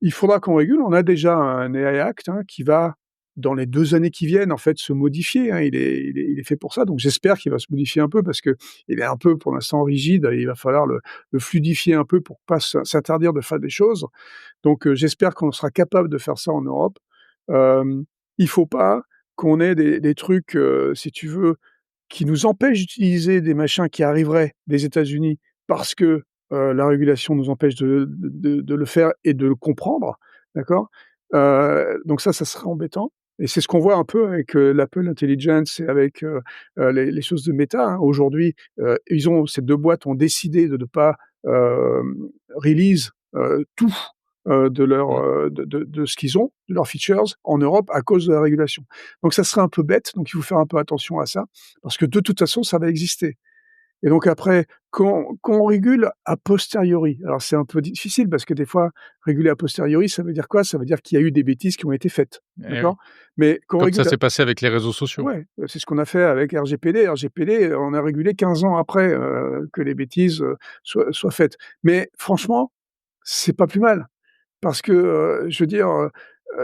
il faudra qu'on régule. On a déjà un AI Act, hein, qui va, dans les 2 années qui viennent, en fait, se modifier, hein. Il est fait pour ça, donc j'espère qu'il va se modifier un peu parce qu'il est un peu, pour l'instant, rigide. Il va falloir le fluidifier un peu pour pas s'interdire de faire des choses. Donc j'espère qu'on sera capable de faire ça en Europe. Il faut pas qu'on ait des trucs, si tu veux, qui nous empêchent d'utiliser des machins qui arriveraient des États-Unis parce que, la régulation nous empêche de le faire et de le comprendre, d'accord? Donc ça serait embêtant et c'est ce qu'on voit un peu avec, l'Apple Intelligence et avec, les choses de Meta, hein. Aujourd'hui, ces 2 boîtes ont décidé de ne pas, release, tout, de leur, Mmh. de ce qu'ils ont, de leurs features en Europe à cause de la régulation. Donc ça serait un peu bête, donc il faut faire un peu attention à ça, parce que de toute façon, ça va exister. Et donc après, quand on régule a posteriori, alors c'est un peu difficile parce que des fois, réguler a posteriori, ça veut dire quoi? Ça veut dire qu'il y a eu des bêtises qui ont été faites, Eh oui. d'accord? Mais quand on Comme ça régule s'est passé avec les réseaux sociaux. ouais, c'est ce qu'on a fait avec RGPD. RGPD, on a régulé 15 ans après, que les bêtises, soient faites. Mais franchement, c'est pas plus mal. Parce que, je veux dire,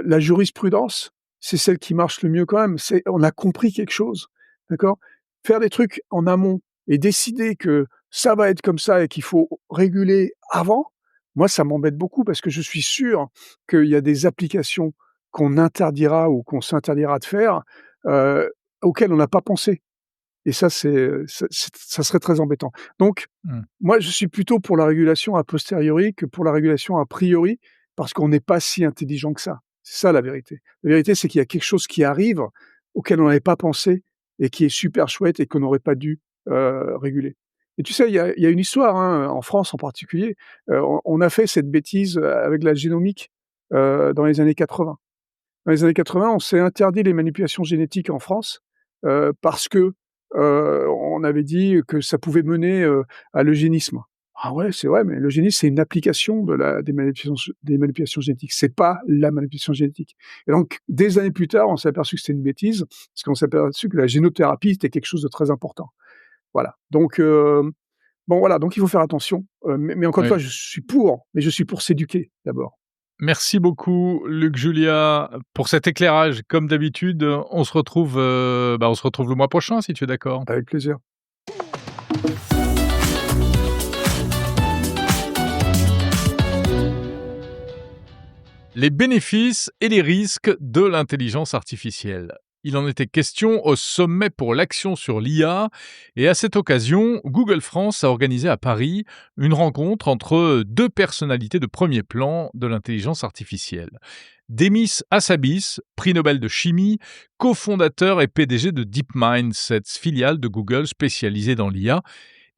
la jurisprudence, c'est celle qui marche le mieux quand même. On a compris quelque chose, d'accord? Faire des trucs en amont et décider que ça va être comme ça et qu'il faut réguler avant, moi, ça m'embête beaucoup parce que je suis sûr qu'il y a des applications qu'on interdira ou qu'on s'interdira de faire, heu, auxquelles on n'a pas pensé. Et ça, ça serait très embêtant. Donc, Mmh. moi, je suis plutôt pour la régulation a posteriori que pour la régulation a priori, parce qu'on n'est pas si intelligent que ça. C'est ça la vérité. La vérité, c'est qu'il y a quelque chose qui arrive auquel on n'avait pas pensé et qui est super chouette et qu'on n'aurait pas dû, réguler. Et tu sais, il y a une histoire, hein, en France en particulier, on a fait cette bêtise, avec la génomique, dans les années 80. Dans les années 80, on s'est interdit les manipulations génétiques en France, parce que, on avait dit que ça pouvait mener, à l'eugénisme. Ah ouais, c'est vrai, mais l'eugénisme, c'est une application des manipulations génétiques. C'est pas la manipulation génétique. Et donc, des années plus tard, on s'est aperçu que c'était une bêtise, parce qu'on s'est aperçu que la génothérapie, c'était quelque chose de très important. Voilà. Donc, bon voilà, donc il faut faire attention, mais encore une Oui. fois, je suis pour, mais je suis pour s'éduquer d'abord. Merci beaucoup, Luc Julia, pour cet éclairage. Comme d'habitude, on se retrouve le mois prochain, si tu es d'accord. Avec plaisir. Les bénéfices et les risques de l'intelligence artificielle. Il en était question au sommet pour l'action sur l'IA et à cette occasion, Google France a organisé à Paris une rencontre entre deux personnalités de premier plan de l'intelligence artificielle. Demis Hassabis, prix Nobel de chimie, cofondateur et PDG de DeepMind, cette filiale de Google spécialisée dans l'IA,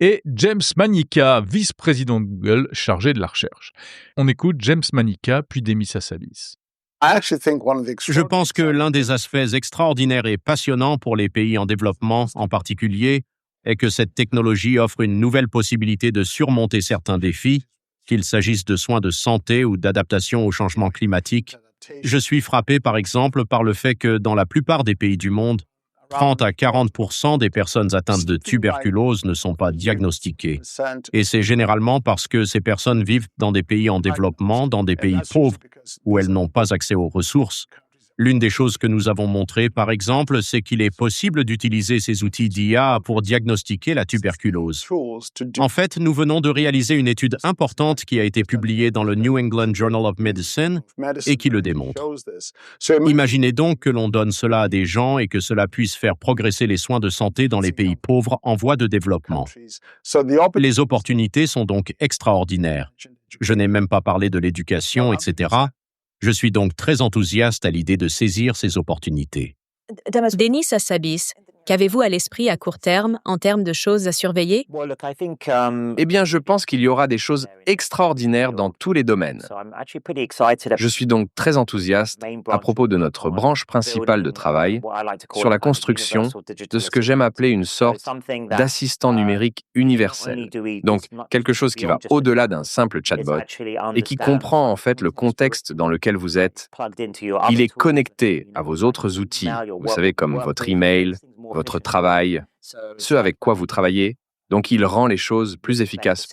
et James Manica, vice-président de Google chargé de la recherche. On écoute James Manica puis Demis Hassabis. Je pense que l'un des aspects extraordinaires et passionnants pour les pays en développement en particulier est que cette technologie offre une nouvelle possibilité de surmonter certains défis, qu'il s'agisse de soins de santé ou d'adaptation au changement climatique. Je suis frappé par exemple par le fait que dans la plupart des pays du monde, 30 à 40% des personnes atteintes de tuberculose ne sont pas diagnostiquées. Et c'est généralement parce que ces personnes vivent dans des pays en développement, dans des pays pauvres, où elles n'ont pas accès aux ressources. L'une des choses que nous avons montrées, par exemple, c'est qu'il est possible d'utiliser ces outils d'IA pour diagnostiquer la tuberculose. En fait, nous venons de réaliser une étude importante qui a été publiée dans le New England Journal of Medicine et qui le démontre. Imaginez donc que l'on donne cela à des gens et que cela puisse faire progresser les soins de santé dans les pays pauvres en voie de développement. Les opportunités sont donc extraordinaires. Je n'ai même pas parlé de l'éducation, etc. Je suis donc très enthousiaste à l'idée de saisir ces opportunités. Demis Hassabis, qu'avez-vous à l'esprit à court terme en termes de choses à surveiller? Eh bien, je pense qu'il y aura des choses extraordinaires dans tous les domaines. Je suis donc très enthousiaste à propos de notre branche principale de travail sur la construction de ce que j'aime appeler une sorte d'assistant numérique universel. Donc, quelque chose qui va au-delà d'un simple chatbot et qui comprend en fait le contexte dans lequel vous êtes. Il est connecté à vos autres outils, vous savez, comme votre email, votre travail, ce avec quoi vous travaillez. Donc, il rend les choses plus efficaces.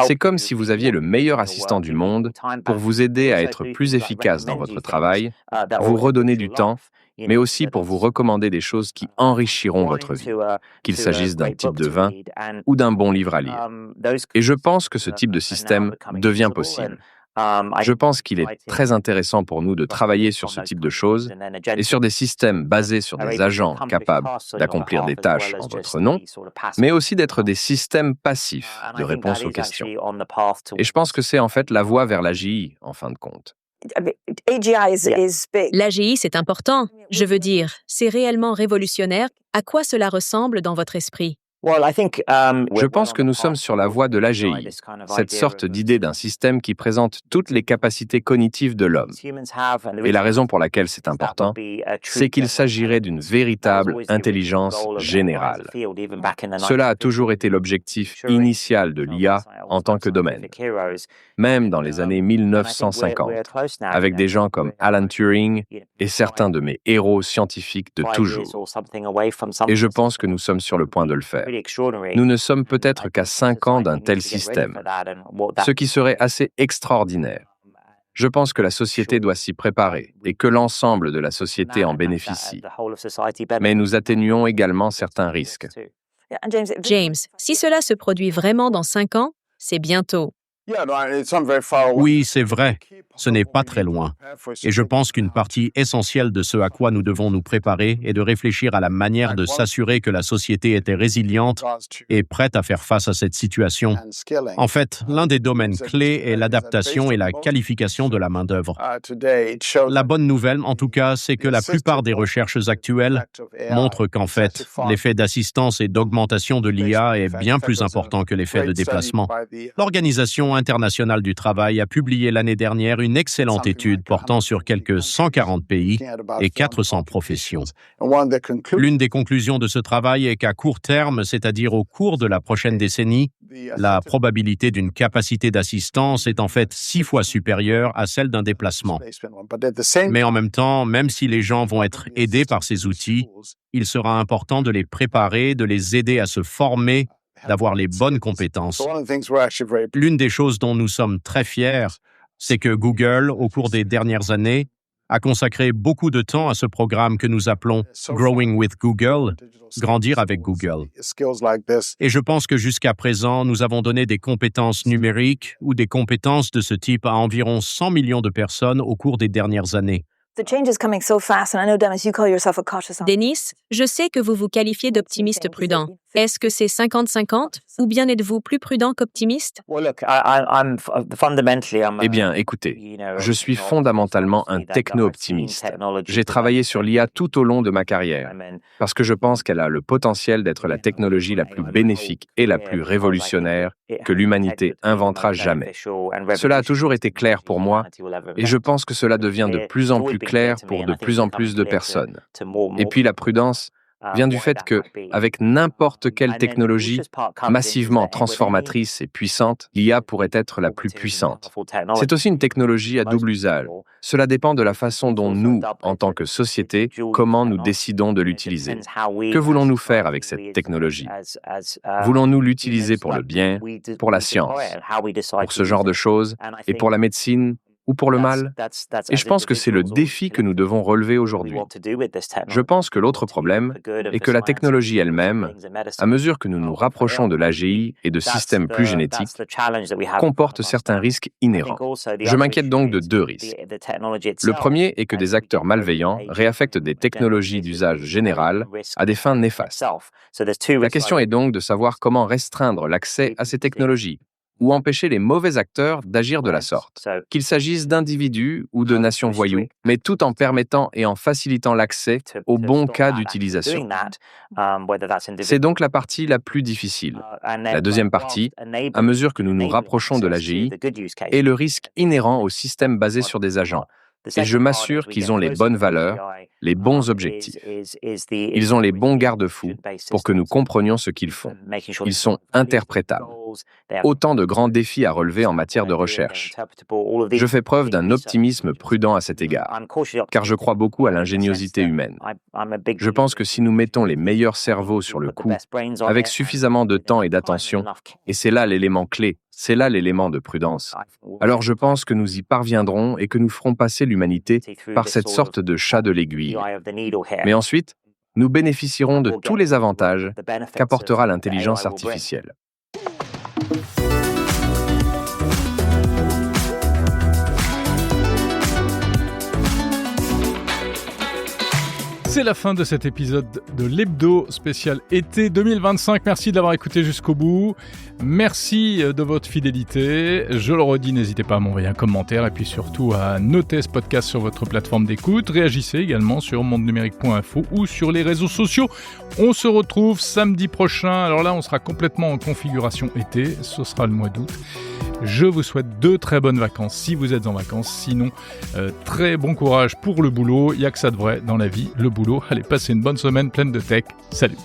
C'est comme si vous aviez le meilleur assistant du monde pour vous aider à être plus efficace dans votre travail, vous redonner du temps, mais aussi pour vous recommander des choses qui enrichiront votre vie, qu'il s'agisse d'un type de vin ou d'un bon livre à lire. Et je pense que ce type de système devient possible. Je pense qu'il est très intéressant pour nous de travailler sur ce type de choses et sur des systèmes basés sur des agents capables d'accomplir des tâches en votre nom, mais aussi d'être des systèmes passifs de réponse aux questions. Et je pense que c'est en fait la voie vers l'AGI, en fin de compte. L'AGI, c'est important. Je veux dire, c'est réellement révolutionnaire. À quoi cela ressemble dans votre esprit? Je pense que nous sommes sur la voie de l'AGI, cette sorte d'idée d'un système qui présente toutes les capacités cognitives de l'homme. Et la raison pour laquelle c'est important, c'est qu'il s'agirait d'une véritable intelligence générale. Cela a toujours été l'objectif initial de l'IA en tant que domaine, même dans les années 1950, avec des gens comme Alan Turing et certains de mes héros scientifiques de toujours. Et je pense que nous sommes sur le point de le faire. Nous ne sommes peut-être qu'à 5 ans d'un tel système, ce qui serait assez extraordinaire. Je pense que la société doit s'y préparer et que l'ensemble de la société en bénéficie. Mais nous atténuons également certains risques. James, si cela se produit vraiment dans 5 ans, c'est bientôt. Oui, c'est vrai. Ce n'est pas très loin. Et je pense qu'une partie essentielle de ce à quoi nous devons nous préparer est de réfléchir à la manière de s'assurer que la société était résiliente et prête à faire face à cette situation. En fait, l'un des domaines clés est l'adaptation et la qualification de la main-d'œuvre. La bonne nouvelle, en tout cas, c'est que la plupart des recherches actuelles montrent qu'en fait, l'effet d'assistance et d'augmentation de l'IA est bien plus important que l'effet de déplacement. L'Organisation internationale du travail a publié l'année dernière une excellente étude portant sur quelques 140 pays et 400 professions. L'une des conclusions de ce travail est qu'à court terme, c'est-à-dire au cours de la prochaine décennie, la probabilité d'une capacité d'assistance est en fait 6 fois supérieure à celle d'un déplacement. Mais en même temps, même si les gens vont être aidés par ces outils, il sera important de les préparer, de les aider à se former, d'avoir les bonnes compétences. L'une des choses dont nous sommes très fiers, c'est que Google, au cours des dernières années, a consacré beaucoup de temps à ce programme que nous appelons Growing with Google, grandir avec Google. Et je pense que jusqu'à présent, nous avons donné des compétences numériques ou des compétences de ce type à environ 100 millions de personnes au cours des dernières années. Denis, je sais que vous vous qualifiez d'optimiste prudent. Est-ce que c'est 50-50 ou bien êtes-vous plus prudent qu'optimiste? Eh bien, écoutez, je suis fondamentalement un techno-optimiste. J'ai travaillé sur l'IA tout au long de ma carrière, parce que je pense qu'elle a le potentiel d'être la technologie la plus bénéfique et la plus révolutionnaire que l'humanité inventera jamais. Cela a toujours été clair pour moi, et je pense que cela devient de plus en plus clair pour de plus en plus de personnes. Et puis la prudence vient du fait que, avec n'importe quelle technologie massivement transformatrice et puissante, l'IA pourrait être la plus puissante. C'est aussi une technologie à double usage. Cela dépend de la façon dont nous, en tant que société, comment nous décidons de l'utiliser. Que voulons-nous faire avec cette technologie? Voulons-nous l'utiliser pour le bien, pour la science, pour ce genre de choses, et pour la médecine, ou pour le mal? Et je pense que c'est le défi que nous devons relever aujourd'hui. Je pense que l'autre problème est que la technologie elle-même, à mesure que nous nous rapprochons de l'AGI et de systèmes plus génétiques, comporte certains risques inhérents. Je m'inquiète donc de deux risques. Le premier est que des acteurs malveillants réaffectent des technologies d'usage général à des fins néfastes. La question est donc de savoir comment restreindre l'accès à ces technologies, ou empêcher les mauvais acteurs d'agir de la sorte, qu'il s'agisse d'individus ou de nations voyous, mais tout en permettant et en facilitant l'accès aux bons cas d'utilisation. C'est donc la partie la plus difficile. La deuxième partie, à mesure que nous nous rapprochons de l'AGI, est le risque inhérent aux systèmes basés sur des agents. Et je m'assure qu'ils ont les bonnes valeurs, les bons objectifs. Ils ont les bons garde-fous pour que nous comprenions ce qu'ils font. Ils sont interprétables. Autant de grands défis à relever en matière de recherche. Je fais preuve d'un optimisme prudent à cet égard, car je crois beaucoup à l'ingéniosité humaine. Je pense que si nous mettons les meilleurs cerveaux sur le coup, avec suffisamment de temps et d'attention, et c'est là l'élément clé, c'est là l'élément de prudence, alors je pense que nous y parviendrons et que nous ferons passer l'humanité par cette sorte de chat de l'aiguille. Mais ensuite, nous bénéficierons de tous les avantages qu'apportera l'intelligence artificielle. C'est la fin de cet épisode de l'Hebdo spécial été 2025. Merci de l'avoir écouté jusqu'au bout. Merci de votre fidélité. Je le redis, n'hésitez pas à m'envoyer un commentaire et puis surtout à noter ce podcast sur votre plateforme d'écoute. Réagissez également sur mondenumérique.info ou sur les réseaux sociaux. On se retrouve samedi prochain. Alors là, on sera complètement en configuration été. Ce sera le mois d'août. Je vous souhaite de très bonnes vacances si vous êtes en vacances. Sinon, très bon courage pour le boulot. Il n'y a que ça de vrai dans la vie, le boulot. Allez, passez une bonne semaine pleine de tech. Salut!